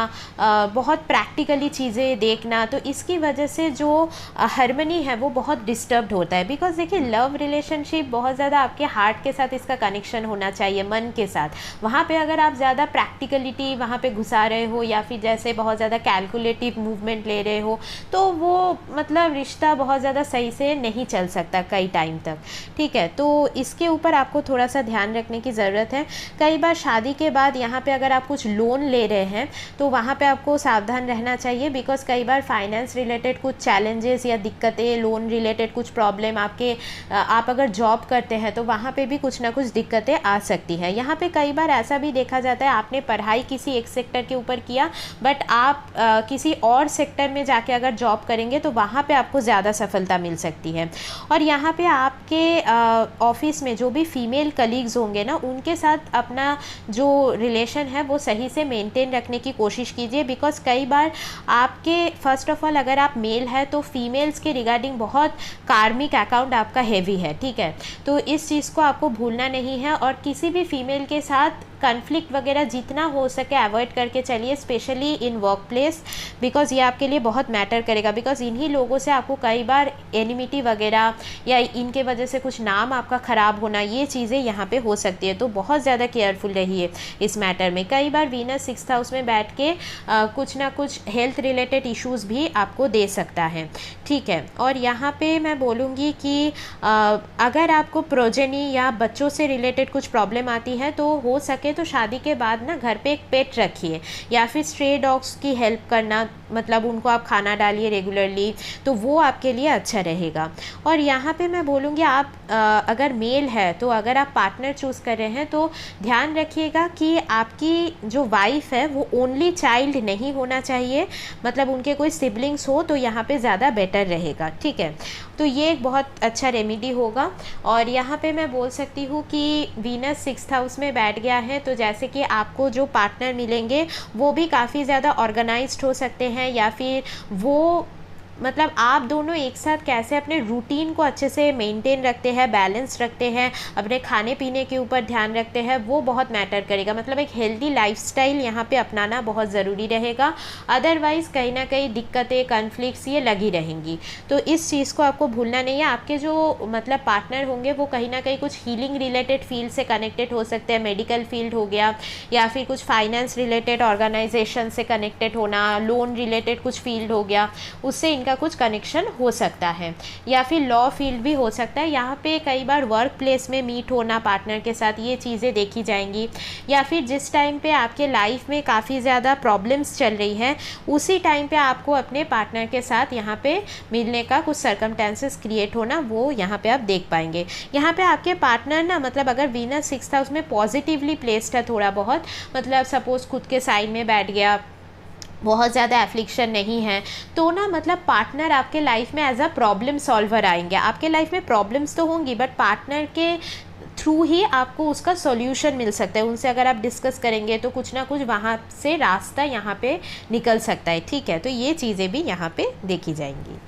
बहुत प्रैक्टिकली चीज़ें देखना, तो इसकी वजह से जो हार्मनी है वो बहुत डिस्टर्ब्ड होता है। बिकॉज देखिए लव रिलेशनशिप बहुत ज़्यादा आपके हार्ट के साथ इसका कनेक्शन होना चाहिए, मन के साथ। वहाँ पे अगर आप ज़्यादा प्रैक्टिकलिटी वहाँ पे घुसा रहे हो या फिर जैसे बहुत ज़्यादा कैलकुलेटिव मूवमेंट ले रहे हो तो वो मतलब रिश्ता बहुत ज़्यादा सही से नहीं चल सकता कई टाइम तक। ठीक है, तो इसके ऊपर आपको थोड़ा सा ध्यान रखने की ज़रूरत है। कई बार शादी के बाद यहाँ पे अगर आप कुछ लोन ले रहे हैं तो वहाँ पे आपको सावधान रहना चाहिए, बिकॉज कई बार फाइनेंस रिलेटेड कुछ चैलेंजेस या दिक्कतें, लोन रिलेटेड कुछ प्रॉब्लम आप अगर जॉब करते हैं तो वहाँ पे भी कुछ ना कुछ दिक्कतें आ सकती है। यहाँ पे कई बार ऐसा भी देखा जाता है आपने पढ़ाई किसी एक सेक्टर के ऊपर किया बट आप किसी और सेक्टर में जाके अगर जॉब करेंगे तो वहाँ पे आपको ज़्यादा सफलता मिल सकती है। और यहाँ पे आपके ऑफिस में जो भी फीमेल कलीग्स होंगे ना उनके साथ अपना जो रिलेशन है वो सही से मेंटेन रखने की कोशिश कीजिए। बिकॉज कई बार आपके फर्स्ट ऑफ ऑल अगर आप मेल है तो फीमेल्स के रिगार्डिंग बहुत कार्मिक अकाउंट आपका हैवी है। ठीक है, तो इस चीज़ को आपको भूलना नहीं है और किसी भी फीमेल के साथ कन्फ्लिक्ट वगैरह जितना हो सके अवॉइड करके चलिए, specially in work place, because ये आपके लिए बहुत मैटर करेगा। बिकॉज इन्हीं लोगों से आपको कई बार एनिमिटी वगैरह या इनके वजह से कुछ नाम आपका ख़राब होना ये चीज़ें यहाँ पे हो सकती है। तो बहुत ज़्यादा केयरफुल रहिए इस मैटर में। कई बार वीनस 6th हाउस में बैठ के कुछ ना कुछ हेल्थ रिलेटेड इश्यूज़ भी आपको दे सकता है। ठीक है, और यहाँ पे मैं बोलूँगी कि अगर आपको प्रोजेनी या बच्चों से रिलेटेड कुछ प्रॉब्लम आती है तो हो सके तो शादी के बाद ना घर पे एक पेट रखिए या फिर स्ट्रे डॉग्स की हेल्प करना मतलब उनको आप खाना डालिए रेगुलरली, तो वो आपके लिए अच्छा रहेगा। और यहाँ पे मैं बोलूँगी आप अगर मेल है तो अगर आप पार्टनर चूज़ कर रहे हैं तो ध्यान रखिएगा कि आपकी जो वाइफ है वो ओनली चाइल्ड नहीं होना चाहिए, मतलब उनके कोई सिबलिंग्स हो तो यहाँ पे ज़्यादा बेटर रहेगा, ठीक है। तो ये एक बहुत अच्छा रेमेडी होगा। और यहाँ पे मैं बोल सकती हूँ कि वीनस 6th हाउस में बैठ गया है, तो जैसे कि आपको जो पार्टनर मिलेंगे वो भी काफ़ी ज़्यादा ऑर्गेनाइज्ड हो सकते हैं, या फिर वो मतलब आप दोनों एक साथ कैसे अपने रूटीन को अच्छे से मेंटेन रखते हैं, बैलेंस रखते हैं, अपने खाने पीने के ऊपर ध्यान रखते हैं, वो बहुत मैटर करेगा। मतलब एक हेल्दी लाइफस्टाइल यहाँ पे अपनाना बहुत ज़रूरी रहेगा, अदरवाइज़ कहीं ना कहीं दिक्कतें, कन्फ्लिक्ट्स ये लगी रहेंगी। तो इस चीज़ को आपको भूलना नहीं है। आपके जो मतलब पार्टनर होंगे वो कहीं ना कहीं कुछ हीलिंग रिलेटेड फील्ड से कनेक्टेड हो सकते हैं, मेडिकल फील्ड हो गया, या फिर कुछ फाइनेंस रिलेटेड ऑर्गेनाइजेशन से कनेक्टेड होना, लोन रिलेटेड कुछ फील्ड हो गया, उससे का कुछ कनेक्शन हो सकता है, या फिर लॉ फील्ड भी हो सकता है। यहाँ पे कई बार वर्क प्लेस में मीट होना पार्टनर के साथ, ये चीज़ें देखी जाएंगी। या फिर जिस टाइम पे आपके लाइफ में काफ़ी ज़्यादा प्रॉब्लम्स चल रही हैं उसी टाइम पे आपको अपने पार्टनर के साथ यहाँ पे मिलने का कुछ सर्कमस्टेंसेस क्रिएट होना, वो यहाँ पे आप देख पाएंगे। यहाँ पे आपके पार्टनर ना मतलब अगर वीनस 6th हाउस में पॉजिटिवली प्लेस्ड है थोड़ा बहुत, मतलब सपोज़ खुद के साइन में बैठ गया, बहुत ज़्यादा एफ्लिक्शन नहीं है, तो ना मतलब पार्टनर आपके लाइफ में एज अ प्रॉब्लम सॉल्वर आएंगे। आपके लाइफ में प्रॉब्लम्स तो होंगी बट पार्टनर के थ्रू ही आपको उसका सॉल्यूशन मिल सकता है। उनसे अगर आप डिस्कस करेंगे तो कुछ ना कुछ वहाँ से रास्ता यहाँ पे निकल सकता है, ठीक है। तो ये चीज़ें भी यहाँ पे देखी जाएंगी।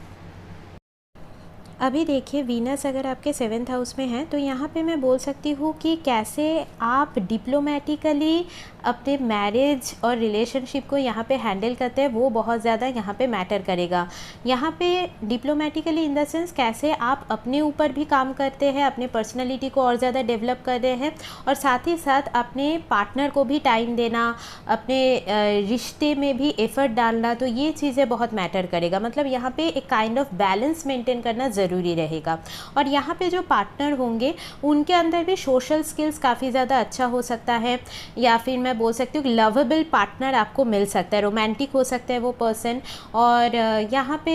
अभी देखिए वीनस अगर आपके 7th हाउस में है तो यहाँ पे मैं बोल सकती हूँ कि कैसे आप डिप्लोमेटिकली अपने मैरिज और रिलेशनशिप को यहाँ पे हैंडल करते हैं, वो बहुत ज़्यादा यहाँ पे मैटर करेगा। यहाँ पे डिप्लोमेटिकली इन द सेंस कैसे आप अपने ऊपर भी काम करते हैं, अपने पर्सनैलिटी को और ज़्यादा डेवलप कर रहे हैं, और साथ ही साथ अपने पार्टनर को भी टाइम देना, अपने रिश्ते में भी एफ़र्ट डालना, तो ये चीज़ें बहुत मैटर करेगा। मतलब यहाँ पे एक काइंड ऑफ बैलेंस मेंटेन करना ज़रूरी रहेगा। और यहाँ पे जो पार्टनर होंगे उनके अंदर भी सोशल स्किल्स काफ़ी ज़्यादा अच्छा हो सकता है, या फिर मैं बोल सकती हूँ कि लवेबल पार्टनर आपको मिल सकता है, रोमांटिक हो सकता है वो पर्सन। और यहाँ पे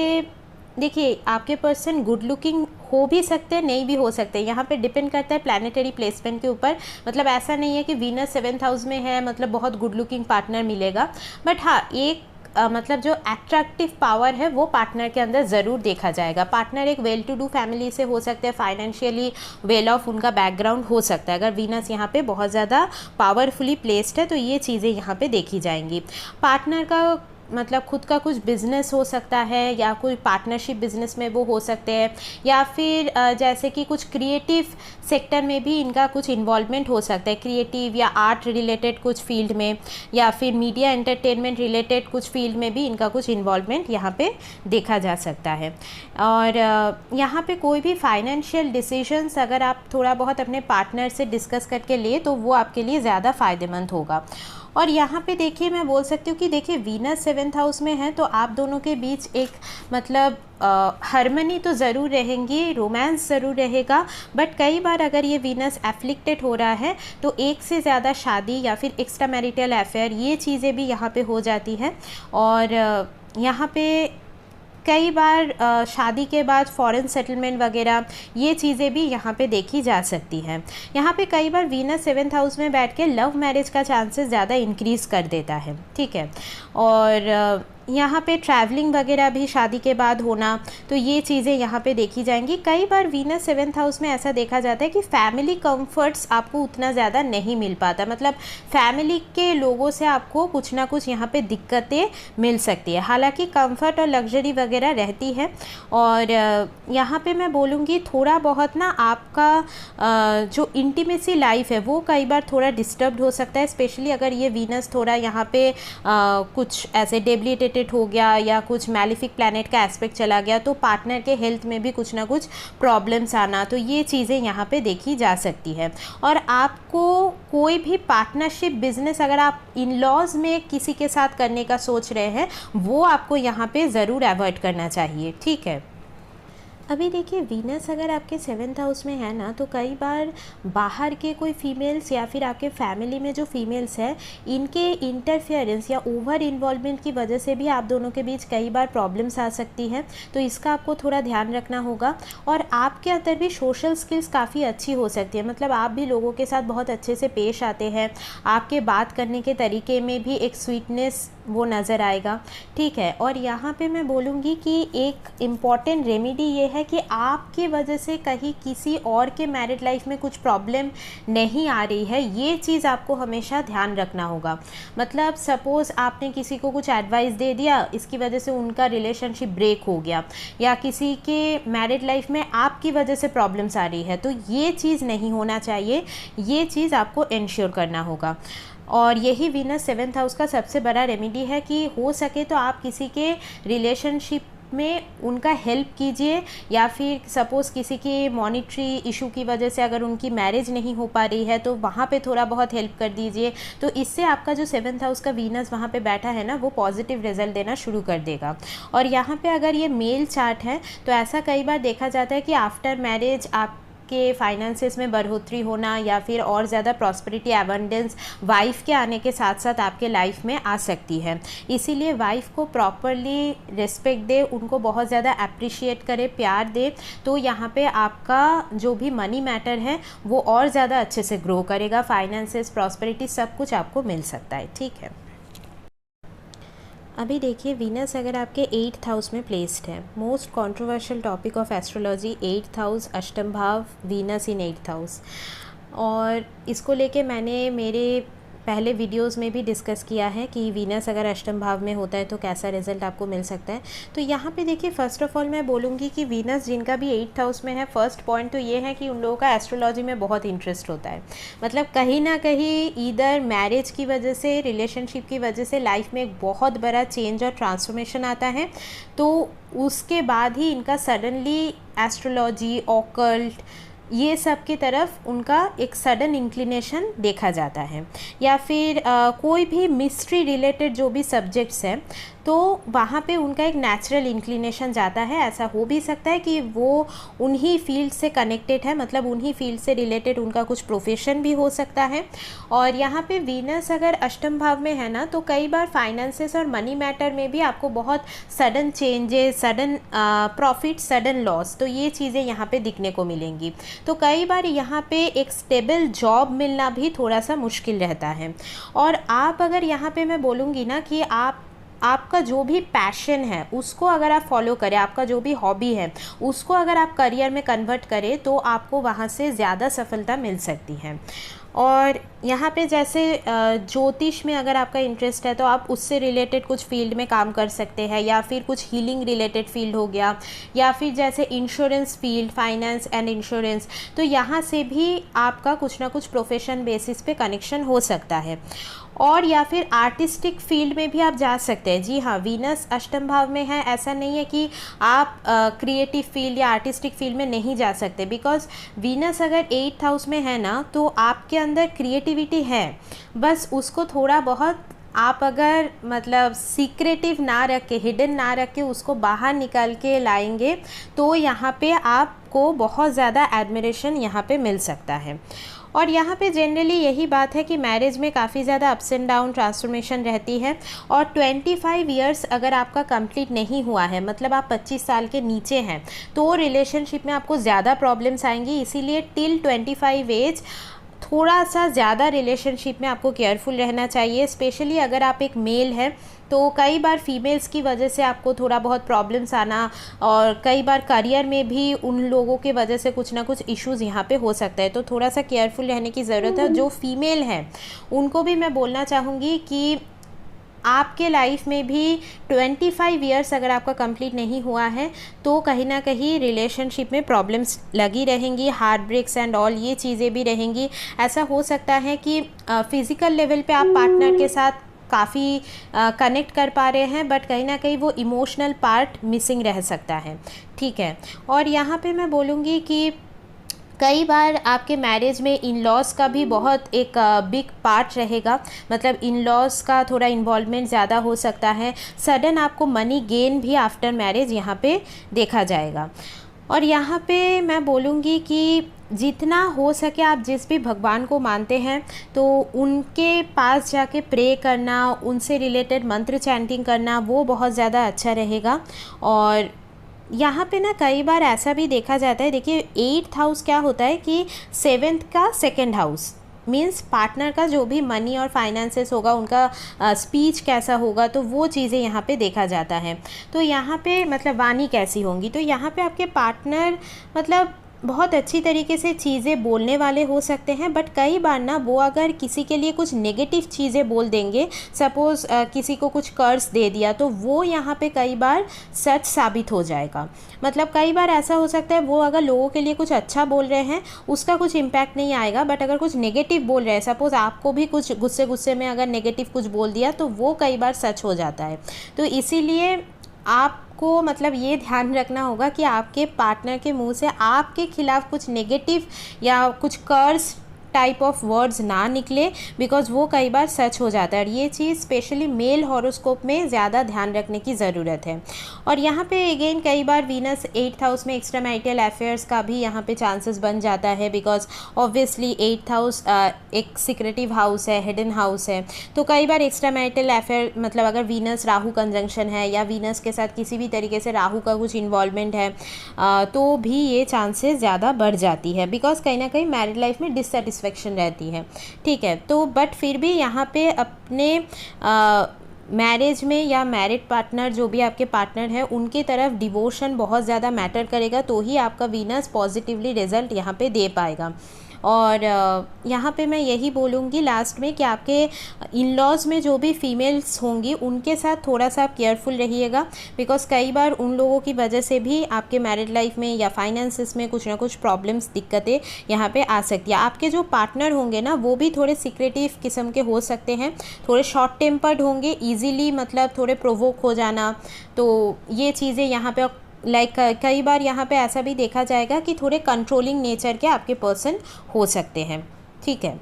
देखिए आपके पर्सन गुड लुकिंग हो भी सकते हैं, नहीं भी हो सकते, यहाँ पे डिपेंड करता है प्लानिटरी प्लेसमेंट के ऊपर। मतलब ऐसा नहीं है कि वीनस 7th हाउस में है मतलब बहुत गुड लुकिंग पार्टनर मिलेगा, बट हाँ एक मतलब जो अट्रैक्टिव पावर है वो पार्टनर के अंदर ज़रूर देखा जाएगा। पार्टनर एक वेल टू डू फैमिली से हो सकते हैं, फाइनेंशियली वेल ऑफ उनका बैकग्राउंड हो सकता है। अगर वीनस यहाँ पे बहुत ज़्यादा पावरफुली प्लेस्ड है तो ये चीज़ें यहाँ पे देखी जाएंगी। पार्टनर का मतलब खुद का कुछ बिज़नेस हो सकता है, या कोई पार्टनरशिप बिज़नेस में वो हो सकते हैं, या फिर जैसे कि कुछ क्रिएटिव सेक्टर में भी इनका कुछ इन्वॉल्वमेंट हो सकता है, क्रिएटिव या आर्ट रिलेटेड कुछ फील्ड में, या फिर मीडिया एंटरटेनमेंट रिलेटेड कुछ फील्ड में भी इनका कुछ इन्वॉल्वमेंट यहाँ पे देखा जा सकता है। और यहाँ पे कोई भी फाइनेंशियल डिसीजंस अगर आप थोड़ा बहुत अपने पार्टनर से डिस्कस करके ले तो वो आपके लिए ज़्यादा फ़ायदेमंद होगा। और यहाँ पे देखिए मैं बोल सकती हूँ कि देखिए वीनस 7th हाउस में है तो आप दोनों के बीच एक मतलब हार्मनी तो ज़रूर रहेंगी, रोमांस ज़रूर रहेगा, बट कई बार अगर ये वीनस एफ्लिक्टेड हो रहा है तो एक से ज़्यादा शादी या फिर एक्स्ट्रा मैरिटल अफेयर ये चीज़ें भी यहाँ पे हो जाती हैं। और यहाँ पे कई बार शादी के बाद फॉरेन सेटलमेंट वगैरह ये चीज़ें भी यहाँ पे देखी जा सकती हैं। यहाँ पे कई बार वीनस 7th हाउस में बैठ के लव मैरिज का चांसेस ज़्यादा इंक्रीज़ कर देता है, ठीक है। और यहाँ पे ट्रैवलिंग वगैरह भी शादी के बाद होना, तो ये चीज़ें यहाँ पे देखी जाएंगी। कई बार वीनस 7th हाउस में ऐसा देखा जाता है कि फैमिली कंफर्ट्स आपको उतना ज़्यादा नहीं मिल पाता, मतलब फैमिली के लोगों से आपको कुछ ना कुछ यहाँ पे दिक्कतें मिल सकती है। हालांकि कंफर्ट और लग्जरी वगैरह रहती है। और यहाँ पे मैं बोलूँगी थोड़ा बहुत ना आपका जो इंटीमेसी लाइफ है वो कई बार थोड़ा डिस्टर्ब हो सकता है, स्पेशली अगर ये वीनस थोड़ा यहाँ पे कुछ ऐसे डेबिलिटेटेड हो गया या कुछ मैलिफिक प्लैनेट का एस्पेक्ट चला गया तो पार्टनर के हेल्थ में भी कुछ ना कुछ प्रॉब्लम्स आना, तो ये चीज़ें यहाँ पे देखी जा सकती है। और आपको कोई भी पार्टनरशिप बिजनेस अगर आप इन लॉज में किसी के साथ करने का सोच रहे हैं वो आपको यहाँ पे ज़रूर अवॉइड करना चाहिए, ठीक है। अभी देखिए वीनस अगर आपके 7th हाउस में है ना, तो कई बार बाहर के कोई फीमेल्स या फिर आपके फैमिली में जो फीमेल्स है, इनके इंटरफेरेंस या ओवर इन्वॉल्वमेंट की वजह से भी आप दोनों के बीच कई बार प्रॉब्लम्स आ सकती हैं। तो इसका आपको थोड़ा ध्यान रखना होगा। और आपके अंदर भी सोशल स्किल्स काफ़ी अच्छी हो सकती है, मतलब आप भी लोगों के साथ बहुत अच्छे से पेश आते हैं। आपके बात करने के तरीके में भी एक स्वीटनेस वो नज़र आएगा, ठीक है। और यहाँ पे मैं बोलूँगी कि एक इम्पॉर्टेंट रेमेडी ये है कि आपकी वजह से कहीं किसी और के मैरिड लाइफ में कुछ प्रॉब्लम नहीं आ रही है, ये चीज़ आपको हमेशा ध्यान रखना होगा। मतलब सपोज़ आपने किसी को कुछ एडवाइस दे दिया, इसकी वजह से उनका रिलेशनशिप ब्रेक हो गया, या किसी के मैरिड लाइफ में आपकी वजह से प्रॉब्लम्स आ रही है, तो ये चीज़ नहीं होना चाहिए, ये चीज़ आपको इंश्योर करना होगा। और यही वीनस 7th हाउस का सबसे बड़ा रेमेडी है कि हो सके तो आप किसी के रिलेशनशिप में उनका हेल्प कीजिए, या फिर सपोज़ किसी की मॉनिटरी इशू की वजह से अगर उनकी मैरिज नहीं हो पा रही है तो वहाँ पे थोड़ा बहुत हेल्प कर दीजिए। तो इससे आपका जो 7th हाउस का वीनस वहाँ पे बैठा है ना, वो पॉजिटिव रिजल्ट देना शुरू कर देगा। और यहाँ पे अगर ये मेल चार्ट है तो ऐसा कई बार देखा जाता है कि आफ्टर मैरिज आप के फाइनेंसेस में बढ़ोतरी होना या फिर और ज़्यादा प्रॉस्पेरिटी एबंडेंस वाइफ के आने के साथ साथ आपके लाइफ में आ सकती है। इसीलिए वाइफ को प्रॉपरली रिस्पेक्ट दे, उनको बहुत ज़्यादा अप्रिशिएट करे, प्यार दे, तो यहाँ पे आपका जो भी मनी मैटर है वो और ज़्यादा अच्छे से ग्रो करेगा। फाइनेंसेस, प्रॉस्पेरिटी सब कुछ आपको मिल सकता है, ठीक है। अभी देखिए वीनस अगर आपके 8th हाउस में प्लेस्ड है, most controversial topic of astrology 8th house, अष्टम भाव, वीनस इन 8th हाउस। और इसको लेके मैंने मेरे पहले वीडियोस में भी डिस्कस किया है कि वीनस अगर अष्टम भाव में होता है तो कैसा रिजल्ट आपको मिल सकता है। तो यहाँ पे देखिए फर्स्ट ऑफ ऑल मैं बोलूँगी कि वीनस जिनका भी 8th हाउस में है, फर्स्ट पॉइंट तो ये है कि उन लोगों का एस्ट्रोलॉजी में बहुत इंटरेस्ट होता है। मतलब कहीं ना कहीं इधर मैरिज की वजह से, रिलेशनशिप की वजह से लाइफ में एक बहुत बड़ा चेंज और ट्रांसफॉर्मेशन आता है, तो उसके बाद ही इनका सडनली एस्ट्रोलॉजी, ऑकल्ट, ये सब की तरफ उनका एक सडन इंक्लिनेशन देखा जाता है। या फिर कोई भी मिस्ट्री रिलेटेड जो भी सब्जेक्ट्स हैं, तो वहाँ पे उनका एक नेचुरल इंक्लिनेशन जाता है। ऐसा हो भी सकता है कि वो उन्हीं फील्ड से कनेक्टेड है, मतलब उन्हीं फील्ड से रिलेटेड उनका कुछ प्रोफेशन भी हो सकता है। और यहाँ पे वीनस अगर अष्टम भाव में है ना, तो कई बार फाइनेंसेस और मनी मैटर में भी आपको बहुत sudden changes, sudden profit, sudden loss, तो ये चीज़ें यहाँ पे दिखने को मिलेंगी। तो कई बार यहाँ पे एक स्टेबल जॉब मिलना भी थोड़ा सा मुश्किल रहता है। और आप अगर यहाँ पे मैं बोलूँगी ना कि आपका जो भी पैशन है उसको अगर आप फॉलो करें, आपका जो भी हॉबी है उसको अगर आप करियर में कन्वर्ट करें, तो आपको वहाँ से ज़्यादा सफलता मिल सकती है। और यहाँ पे जैसे ज्योतिष में अगर आपका इंटरेस्ट है तो आप उससे रिलेटेड कुछ फील्ड में काम कर सकते हैं, या फिर कुछ हीलिंग रिलेटेड फील्ड हो गया, या फिर जैसे insurance field, finance and insurance, तो यहाँ से भी आपका कुछ ना कुछ प्रोफेशन बेसिस पे कनेक्शन हो सकता है। और या फिर आर्टिस्टिक फील्ड में भी आप जा सकते हैं। जी हाँ, वीनस अष्टम भाव में है, ऐसा नहीं है कि आप क्रिएटिव फील्ड या आर्टिस्टिक फील्ड में नहीं जा सकते, बिकॉज वीनस अगर 8th हाउस में है ना, तो आपके अंदर क्रिएटिविटी है, बस उसको थोड़ा बहुत आप अगर मतलब सीक्रेटिव ना रख के, हिडन ना रख के उसको बाहर निकाल के लाएंगे, तो यहाँ पे आपको बहुत ज़्यादा एडमिरेशन यहाँ पे मिल सकता है। और यहाँ पे जनरली यही बात है कि मैरिज में काफ़ी ज़्यादा अप्स एंड डाउन ट्रांसफॉर्मेशन रहती है। और 25 ईयर्स अगर आपका कंप्लीट नहीं हुआ है, मतलब आप 25 साल के नीचे हैं, तो रिलेशनशिप में आपको ज़्यादा प्रॉब्लम्स आएंगी। इसीलिए टिल 25 एज थोड़ा सा ज़्यादा रिलेशनशिप में आपको केयरफुल रहना चाहिए। स्पेशली अगर आप एक मेल हैं, तो कई बार फीमेल्स की वजह से आपको थोड़ा बहुत प्रॉब्लम्स आना, और कई बार करियर में भी उन लोगों की वजह से कुछ ना कुछ इश्यूज़ यहाँ पे हो सकता है, तो थोड़ा सा केयरफुल रहने की ज़रूरत है। जो फीमेल हैं उनको भी मैं बोलना चाहूँगी कि आपके लाइफ में भी 25 ईयर्स अगर आपका कंप्लीट नहीं हुआ है, तो कहीं ना कहीं रिलेशनशिप में प्रॉब्लम्स लगी रहेंगी, हार्ट ब्रेक्स एंड ऑल ये चीज़ें भी रहेंगी। ऐसा हो सकता है कि फिज़िकल लेवल पे आप पार्टनर के साथ काफ़ी कनेक्ट कर पा रहे हैं, बट कहीं ना कहीं वो इमोशनल पार्ट मिसिंग रह सकता है, ठीक है। और यहाँ पे मैं बोलूँगी कि कई बार आपके मैरिज में इन लॉज का भी बहुत एक बिग पार्ट रहेगा, मतलब इन लॉज का थोड़ा इन्वॉल्वमेंट ज़्यादा हो सकता है। सडन आपको मनी गेन भी आफ्टर मैरिज यहाँ पे देखा जाएगा। और यहाँ पे मैं बोलूँगी कि जितना हो सके आप जिस भी भगवान को मानते हैं तो उनके पास जाके प्रे करना, उनसे रिलेटेड मंत्र चैंटिंग करना, वो बहुत ज़्यादा अच्छा रहेगा। और यहाँ पे ना कई बार ऐसा भी देखा जाता है, देखिए 8th हाउस क्या होता है कि 7th का सेकंड हाउस मीन्स पार्टनर का जो भी मनी और फाइनेंसेस होगा, उनका स्पीच कैसा होगा, तो वो चीज़ें यहाँ पे देखा जाता है। तो यहाँ पे मतलब वाणी कैसी होंगी, तो यहाँ पे आपके पार्टनर मतलब बहुत अच्छी तरीके से चीज़ें बोलने वाले हो सकते हैं, बट कई बार ना वो अगर किसी के लिए कुछ नेगेटिव चीज़ें बोल देंगे, सपोज़ किसी को कुछ कर्ज दे दिया, तो वो यहाँ पे कई बार सच साबित हो जाएगा। मतलब कई बार ऐसा हो सकता है वो अगर लोगों के लिए कुछ अच्छा बोल रहे हैं उसका कुछ इम्पैक्ट नहीं आएगा, बट अगर कुछ नेगेटिव बोल रहे हैं, सपोज़ आपको भी कुछ गुस्से में अगर नेगेटिव कुछ बोल दिया, तो वो कई बार सच हो जाता है। तो इसीलिए आपको मतलब ये ध्यान रखना होगा कि आपके पार्टनर के मुंह से आपके खिलाफ कुछ नेगेटिव या कुछ कर्ज टाइप ऑफ वर्ड्स ना निकले, बिकॉज वो कई बार सच हो जाता है। और ये चीज़ स्पेशली मेल हॉरोस्कोप में ज़्यादा ध्यान रखने की ज़रूरत है। और यहाँ पे अगेन कई बार वीनस 8th हाउस में एक्स्ट्रा मैरिटल अफेयर्स का भी यहाँ पे चांसेस बन जाता है, बिकॉज ऑब्वियसली 8th हाउस एक सिक्रेटिव हाउस है, हिडन हाउस है। तो कई बार एक्स्ट्रा मैरिटल अफेयर मतलब अगर वीनस राहु कंजंक्शन है या वीनस के साथ किसी भी तरीके से राहु का कुछ इन्वॉल्वमेंट है, तो भी ये चांसेस ज़्यादा बढ़ जाती है, बिकॉज कहीं ना कहीं मैरिड लाइफ में डिससेटिस्फेक्शन रहती है। ठीक है, तो बट फिर भी यहाँ पे अपने मैरिज में या मैरिड पार्टनर जो भी आपके पार्टनर है उनकी तरफ डिवोशन बहुत ज़्यादा मैटर करेगा, तो ही आपका वीनस पॉजिटिवली रिजल्ट यहाँ पे दे पाएगा। और यहाँ पे मैं यही बोलूँगी लास्ट में कि आपके इन लॉज़ में जो भी फीमेल्स होंगी उनके साथ थोड़ा सा आप केयरफुल रहिएगा, बिकॉज़ कई बार उन लोगों की वजह से भी आपके मैरिड लाइफ में या फाइनेंसेस में कुछ ना कुछ प्रॉब्लम्स, दिक्कतें यहाँ पे आ सकती है। आपके जो पार्टनर होंगे ना वो भी थोड़े सिक्रेटिव किस्म के हो सकते हैं, थोड़े शॉर्ट टेम्पर्ड होंगे, ईजीली मतलब थोड़े प्रोवोक हो जाना, तो ये चीज़ें यहाँ पे कई बार यहाँ पे ऐसा भी देखा जाएगा कि थोड़े कंट्रोलिंग नेचर के आपके पर्सन हो सकते हैं। ठीक है,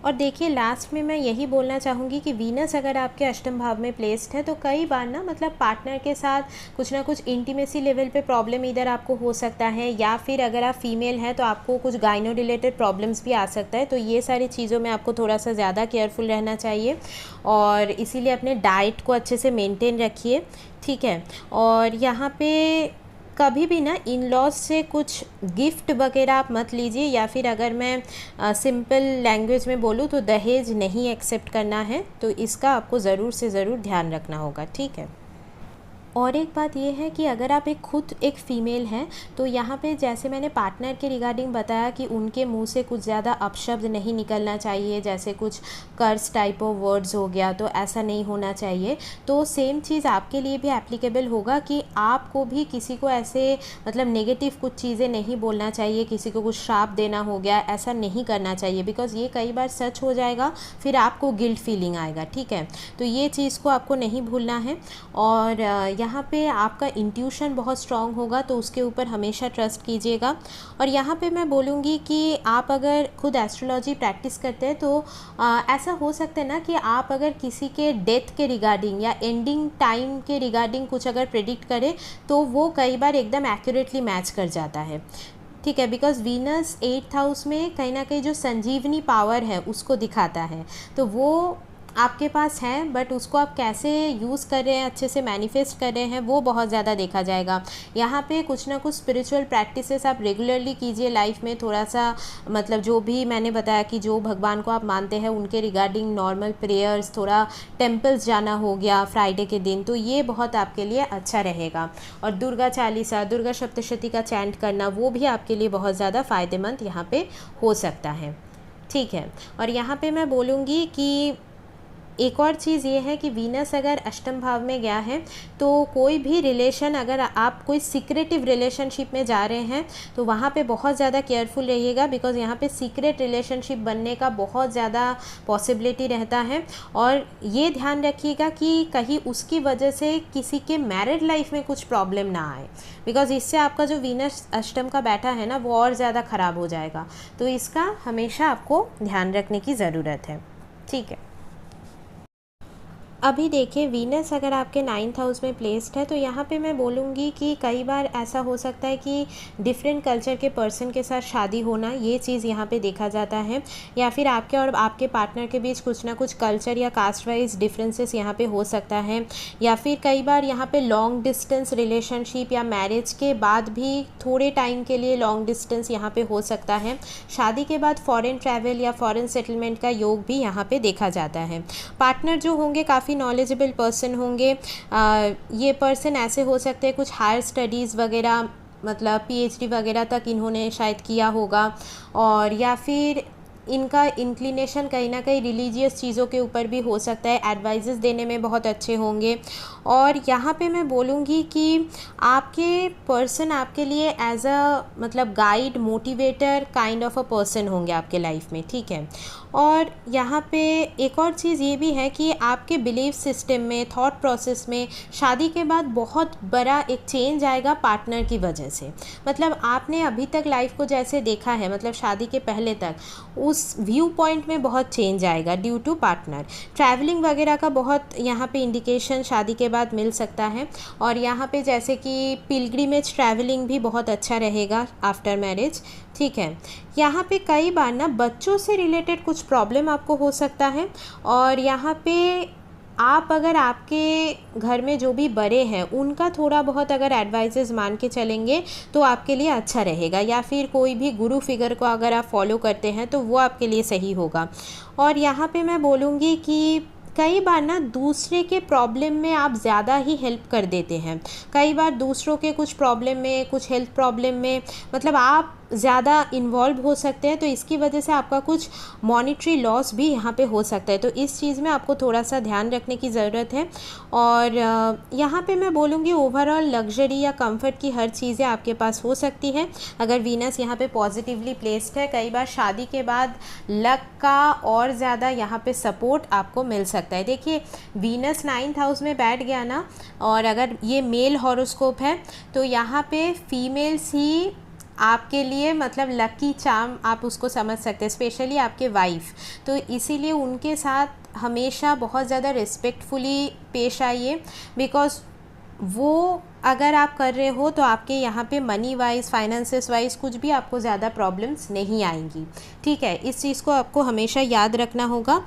और देखिए लास्ट में मैं यही बोलना चाहूँगी कि वीनस अगर आपके अष्टम भाव में प्लेस्ड है तो कई बार ना मतलब पार्टनर के साथ कुछ ना कुछ इंटीमेसी लेवल पे प्रॉब्लम इधर आपको हो सकता है, या फिर अगर आप फीमेल हैं तो आपको कुछ गाइनो रिलेटेड प्रॉब्लम्स भी आ सकता है। तो ये सारी चीज़ों में आपको थोड़ा सा ज़्यादा केयरफुल रहना चाहिए, और इसीलिए अपने डाइट को अच्छे से मेनटेन रखिए। ठीक है, और यहाँ पे कभी भी ना इन लॉज से कुछ गिफ्ट वगैरह आप मत लीजिए, या फिर अगर मैं सिंपल लैंग्वेज में बोलूँ तो दहेज नहीं एक्सेप्ट करना है, तो इसका आपको ज़रूर से ज़रूर ध्यान रखना होगा। ठीक है, और एक बात ये है कि अगर आप खुद एक फ़ीमेल हैं तो यहाँ पे जैसे मैंने पार्टनर के रिगार्डिंग बताया कि उनके मुंह से कुछ ज़्यादा अपशब्द नहीं निकलना चाहिए, जैसे कुछ कर्स टाइप ऑफ वर्ड्स हो गया, तो ऐसा नहीं होना चाहिए। तो सेम चीज़ आपके लिए भी एप्लीकेबल होगा कि आपको भी किसी को ऐसे मतलब नेगेटिव कुछ चीज़ें नहीं बोलना चाहिए, किसी को कुछ श्राप देना हो गया, ऐसा नहीं करना चाहिए, बिकॉज़ ये कई बार सच हो जाएगा, फिर आपको गिल्ट फीलिंग आएगा। ठीक है, तो ये चीज़ को आपको नहीं भूलना है। और यहाँ पे आपका इंट्यूशन बहुत स्ट्रांग होगा, तो उसके ऊपर हमेशा ट्रस्ट कीजिएगा। और यहाँ पे मैं बोलूँगी कि आप अगर खुद एस्ट्रोलॉजी प्रैक्टिस करते हैं तो ऐसा हो सकता है ना कि आप अगर किसी के डेथ के रिगार्डिंग या एंडिंग टाइम के रिगार्डिंग कुछ अगर प्रेडिक्ट करें तो वो कई बार एकदम एक्यूरेटली मैच कर जाता है। ठीक है, बिकॉज वीनस 8th हाउस में कहीं ना कहीं जो संजीवनी पावर है उसको दिखाता है, तो वो आपके पास है, बट उसको आप कैसे यूज़ कर रहे हैं, अच्छे से मैनिफेस्ट कर रहे हैं, वो बहुत ज़्यादा देखा जाएगा। यहाँ पे कुछ ना कुछ स्पिरिचुअल प्रैक्टिसेस आप रेगुलरली कीजिए लाइफ में, थोड़ा सा मतलब जो भी मैंने बताया कि जो भगवान को आप मानते हैं उनके रिगार्डिंग नॉर्मल प्रेयर्स, थोड़ा टेम्पल्स जाना हो गया फ्राइडे के दिन, तो ये बहुत आपके लिए अच्छा रहेगा। और दुर्गा चालीसा, दुर्गा सप्तशती का चैंट करना, वो भी आपके लिए बहुत ज़्यादा फ़ायदेमंद यहाँ पे हो सकता है। ठीक है, और यहाँ पे मैं बोलूँगी कि एक और चीज़ ये है कि वीनस अगर अष्टम भाव में गया है तो कोई भी रिलेशन, अगर आप कोई सीक्रेटिव रिलेशनशिप में जा रहे हैं तो वहाँ पे बहुत ज़्यादा केयरफुल रहिएगा, बिकॉज़ यहाँ पे सीक्रेट रिलेशनशिप बनने का बहुत ज़्यादा पॉसिबिलिटी रहता है। और ये ध्यान रखिएगा कि कहीं उसकी वजह से किसी के मैरिड लाइफ में कुछ प्रॉब्लम ना आए, बिकॉज़ इससे आपका जो वीनस अष्टम का बैठा है ना वो और ज़्यादा ख़राब हो जाएगा। तो इसका हमेशा आपको ध्यान रखने की ज़रूरत है। ठीक है, अभी देखिए वीनस अगर आपके 9th हाउस में प्लेस्ड है तो यहाँ पे मैं बोलूँगी कि कई बार ऐसा हो सकता है कि डिफरेंट कल्चर के पर्सन के साथ शादी होना, ये चीज़ यहाँ पे देखा जाता है, या फिर आपके और आपके पार्टनर के बीच कुछ ना कुछ कल्चर या कास्ट वाइज डिफरेंसेस यहाँ पे हो सकता है, या फिर कई बार यहाँ पे लॉन्ग डिस्टेंस रिलेशनशिप या मैरिज के बाद भी थोड़े टाइम के लिए लॉन्ग डिस्टेंस यहाँ पे हो सकता है। शादी के बाद फॉरेन ट्रैवल या फॉरेन सेटलमेंट का योग भी यहाँ पे देखा जाता है। पार्टनर जो होंगे काफ़ी नॉलेजेबल पर्सन होंगे। ये पर्सन ऐसे हो सकते हैं कुछ हायर स्टडीज़ वगैरह, मतलब पीएचडी वगैरह तक इन्होंने शायद किया होगा, और या फिर इनका इंक्लिनेशन कहीं ना कहीं रिलीजियस चीज़ों के ऊपर भी हो सकता है। एडवाइजेस देने में बहुत अच्छे होंगे। और यहाँ पे मैं बोलूँगी कि आपके पर्सन आपके लिए एज अ मतलब guide, motivator kind of a person होंगे आपके लाइफ में, ठीक है। और यहाँ पे एक और चीज़ ये भी है कि आपके बिलीफ सिस्टम में, थॉट प्रोसेस में शादी के बाद बहुत बड़ा एक चेंज आएगा पार्टनर की वजह से। मतलब आपने अभी तक लाइफ को जैसे देखा है, मतलब शादी के पहले तक, उस व्यू पॉइंट में बहुत चेंज आएगा ड्यू टू पार्टनर। ट्रैवलिंग वगैरह का बहुत यहाँ पे इंडिकेशन शादी के बाद मिल सकता है। और यहाँ पे जैसे कि पिलग्रिमेज ट्रैवलिंग भी बहुत अच्छा रहेगा आफ्टर मैरिज, ठीक है। यहाँ पे कई बार ना बच्चों से रिलेटेड कुछ प्रॉब्लम आपको हो सकता है, और यहाँ पे आप अगर आपके घर में जो भी बड़े हैं उनका थोड़ा बहुत अगर एडवाइजेस मान के चलेंगे तो आपके लिए अच्छा रहेगा, या फिर कोई भी गुरु फिगर को अगर आप फॉलो करते हैं तो वो आपके लिए सही होगा। और यहाँ पे मैं बोलूँगी कि कई बार ना दूसरे के प्रॉब्लम में आप ज़्यादा ही हेल्प कर देते हैं। कई बार दूसरों के कुछ प्रॉब्लम में, कुछ हेल्थ प्रॉब्लम में मतलब आप ज़्यादा इन्वॉल्व हो सकते हैं, तो इसकी वजह से आपका कुछ मॉनेटरी लॉस भी यहाँ पे हो सकता है। तो इस चीज़ में आपको थोड़ा सा ध्यान रखने की ज़रूरत है। और यहाँ पे मैं बोलूँगी ओवरऑल लग्जरी या कंफर्ट की हर चीज़ें आपके पास हो सकती है अगर वीनस यहाँ पे पॉजिटिवली प्लेस्ड है। कई बार शादी के बाद लक का और ज़्यादा यहाँ पे सपोर्ट आपको मिल सकता है। देखिए वीनस 9th हाउस में बैठ गया ना, और अगर ये मेल हॉरोस्कोप है तो यहाँ पे फीमेल्स ही आपके लिए मतलब लकी चार्म आप उसको समझ सकते हैं, स्पेशली आपके वाइफ। तो इसीलिए उनके साथ हमेशा बहुत ज़्यादा रिस्पेक्टफुली पेश आइए, बिकॉज़ वो अगर आप कर रहे हो तो आपके यहाँ पे मनी वाइज, फाइनेंसेस वाइज कुछ भी आपको ज़्यादा प्रॉब्लम्स नहीं आएंगी, ठीक है। इस चीज़ को आपको हमेशा याद रखना होगा।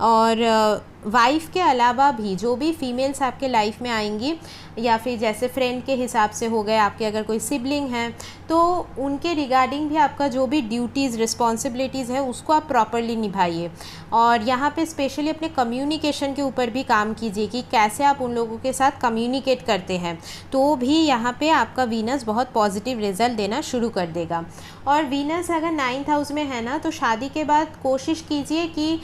और वाइफ के अलावा भी जो भी फीमेल्स आपके लाइफ में आएंगी, या फिर जैसे फ्रेंड के हिसाब से हो गए, आपके अगर कोई सिबलिंग हैं तो उनके रिगार्डिंग भी आपका जो भी ड्यूटीज़, रिस्पॉन्सिबिलिटीज़ है उसको आप प्रॉपरली निभाइए। और यहाँ पे स्पेशली अपने कम्युनिकेशन के ऊपर भी काम कीजिए कि कैसे आप उन लोगों के साथ कम्युनिकेट करते हैं, तो भी यहाँ पे आपका वीनस बहुत पॉजिटिव रिजल्ट देना शुरू कर देगा। और वीनस अगर 9th हाउस में है ना, तो शादी के बाद कोशिश कीजिए कि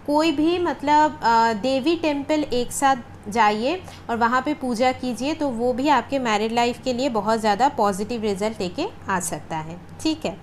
कोई भी मतलब देवी टेम्पल एक साथ जाइए और वहाँ पे पूजा कीजिए, तो वो भी आपके मैरिड लाइफ के लिए बहुत ज़्यादा पॉजिटिव रिजल्ट लेके आ सकता है, ठीक है।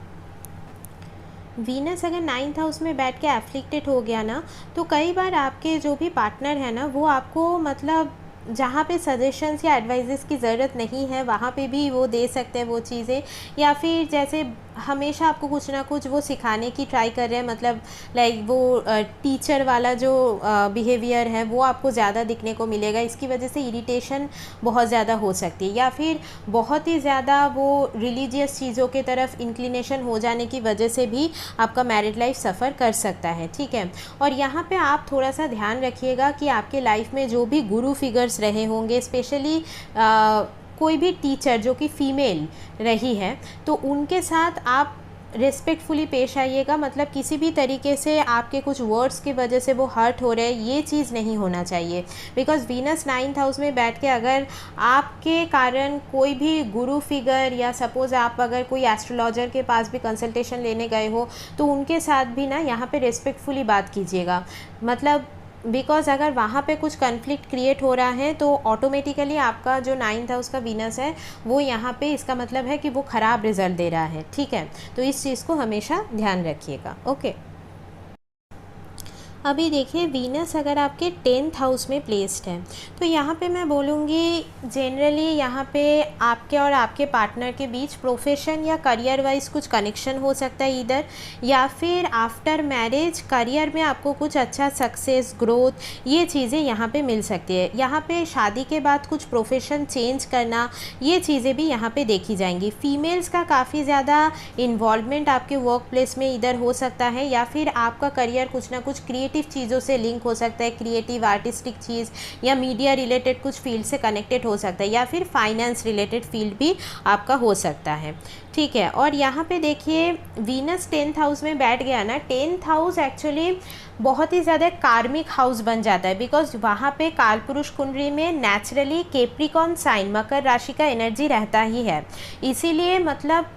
वीनस अगर 9th हाउस में बैठ के एफ्लिक्टेड हो गया ना, तो कई बार आपके जो भी पार्टनर है ना, वो आपको मतलब जहाँ पे सजेशंस या एडवाइजेस की ज़रूरत नहीं है वहाँ पे भी वो दे सकते हैं वो चीज़ें, या फिर जैसे हमेशा आपको कुछ ना कुछ वो सिखाने की ट्राई कर रहे हैं, मतलब लाइक वो टीचर वाला जो बिहेवियर है वो आपको ज़्यादा दिखने को मिलेगा। इसकी वजह से इरिटेशन बहुत ज़्यादा हो सकती है, या फिर बहुत ही ज़्यादा वो रिलीजियस चीज़ों के तरफ इंक्लिनेशन हो जाने की वजह से भी आपका मैरिड लाइफ सफ़र कर सकता है, ठीक है। और यहाँ पे आप थोड़ा सा ध्यान रखिएगा कि आपके लाइफ में जो भी गुरु फिगर्स रहे होंगे, स्पेशली कोई भी टीचर जो कि फ़ीमेल रही है, तो उनके साथ आप रिस्पेक्टफुली पेश आइएगा। मतलब किसी भी तरीके से आपके कुछ वर्ड्स की वजह से वो हर्ट हो रहे हैं, ये चीज़ नहीं होना चाहिए। बिकॉज़ वीनस 9th हाउस में बैठ के अगर आपके कारण कोई भी गुरु फिगर, या सपोज़ आप अगर कोई एस्ट्रोलॉजर के पास भी कंसल्टेशन लेने गए हो, तो उनके साथ भी ना यहाँ पे रिस्पेक्टफुली बात कीजिएगा। मतलब बिकॉज़ अगर वहाँ पे कुछ कन्फ्लिक्ट क्रिएट हो रहा है तो ऑटोमेटिकली आपका जो 9th हाउस का वीनस है वो यहाँ पे, इसका मतलब है कि वो ख़राब रिजल्ट दे रहा है, ठीक है। तो इस चीज़ को हमेशा ध्यान रखिएगा, ओके। अभी देखिए वीनस अगर आपके 10th हाउस में प्लेस्ड है तो यहाँ पे मैं बोलूँगी जनरली यहाँ पे आपके और आपके पार्टनर के बीच प्रोफेशन या करियर वाइज कुछ कनेक्शन हो सकता है इधर, या फिर आफ्टर मैरिज करियर में आपको कुछ अच्छा सक्सेस ग्रोथ ये चीज़ें यहाँ पे मिल सकती है। यहाँ पे शादी के बाद कुछ प्रोफेशन चेंज करना ये चीज़ें भी यहाँ पे देखी जाएंगी। फीमेल्स का काफ़ी ज़्यादा इन्वॉल्वमेंट आपके वर्क प्लेस में इधर हो सकता है, या फिर आपका करियर कुछ ना कुछ क्रिएटिव चीज़ों से लिंक हो सकता है, क्रिएटिव आर्टिस्टिक चीज़ या मीडिया रिलेटेड कुछ फील्ड से कनेक्टेड हो सकता है, या फिर फाइनेंस रिलेटेड फील्ड भी आपका हो सकता है। ठीक है, और यहाँ पे देखिए वीनस 10th हाउस में बैठ गया ना, 10th हाउस एक्चुअली बहुत ही ज़्यादा कार्मिक हाउस बन जाता है, बिकॉज वहाँ पे कालपुरुष कुंडली में नेचुरली कैप्रिकॉर्न साइन मकर राशि का एनर्जी रहता ही है। इसीलिए मतलब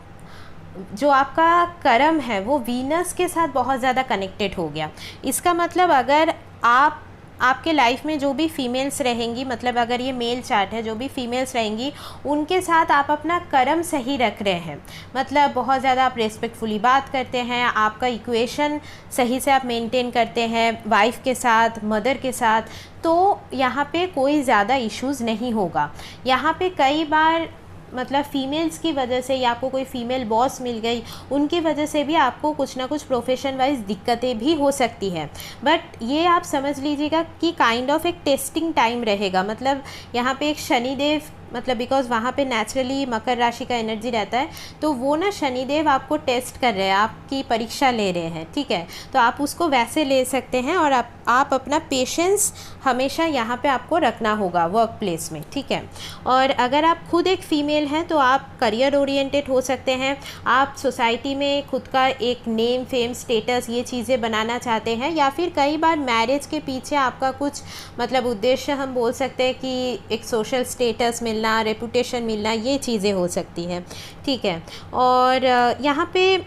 जो आपका कर्म है वो वीनस के साथ बहुत ज़्यादा कनेक्टेड हो गया। इसका मतलब अगर आपके लाइफ में जो भी फीमेल्स रहेंगी, मतलब अगर ये मेल चार्ट है, जो भी फीमेल्स रहेंगी उनके साथ आप अपना कर्म सही रख रहे हैं, मतलब बहुत ज़्यादा आप रेस्पेक्टफुली बात करते हैं, आपका इक्वेशन सही से आप मेंटेन करते हैं वाइफ के साथ, मदर के साथ, तो यहाँ पे कोई ज़्यादा इश्यूज़ नहीं होगा। यहाँ पे कई बार मतलब फीमेल्स की वजह से या आपको कोई फीमेल बॉस मिल गई उनकी वजह से भी आपको कुछ ना कुछ प्रोफेशन वाइज दिक्कतें भी हो सकती हैं, बट ये आप समझ लीजिएगा कि काइंड ऑफ एक टेस्टिंग टाइम रहेगा। मतलब यहाँ पे एक शनिदेव, मतलब बिकॉज वहाँ पे नेचुरली मकर राशि का एनर्जी रहता है, तो वो ना शनिदेव आपको टेस्ट कर रहे हैं, आपकी परीक्षा ले रहे हैं। ठीक है, तो आप उसको वैसे ले सकते हैं, और आप अपना पेशेंस हमेशा यहाँ पे आपको रखना होगा वर्क प्लेस में। ठीक है, और अगर आप खुद एक फ़ीमेल हैं तो आप करियर ओरिएंटेड हो सकते हैं, आप सोसाइटी में खुद का एक नेम फेम स्टेटस ये चीज़ें बनाना चाहते हैं, या फिर कई बार मैरिज के पीछे आपका कुछ मतलब उद्देश्य हम बोल सकते हैं कि एक सोशल स्टेटस मिलना, रेपुटेशन मिलना, ये चीज़ें हो सकती हैं। ठीक है, और यहाँ पे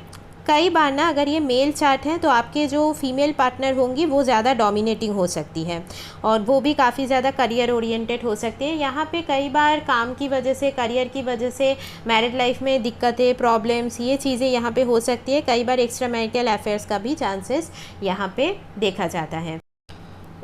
कई बार ना अगर ये मेल चार्ट हैं तो आपके जो फीमेल पार्टनर होंगी वो ज़्यादा डोमिनेटिंग हो सकती है, और वो भी काफ़ी ज़्यादा करियर ओरिएंटेड हो सकती है। यहाँ पे कई बार काम की वजह से, करियर की वजह से मैरिड लाइफ में दिक्कतें, प्रॉब्लम्स, ये चीज़ें यहाँ पे हो सकती है। कई बार एक्स्ट्रा मैरिटल अफेयर्स का भी चांसेस यहाँ पे देखा जाता है।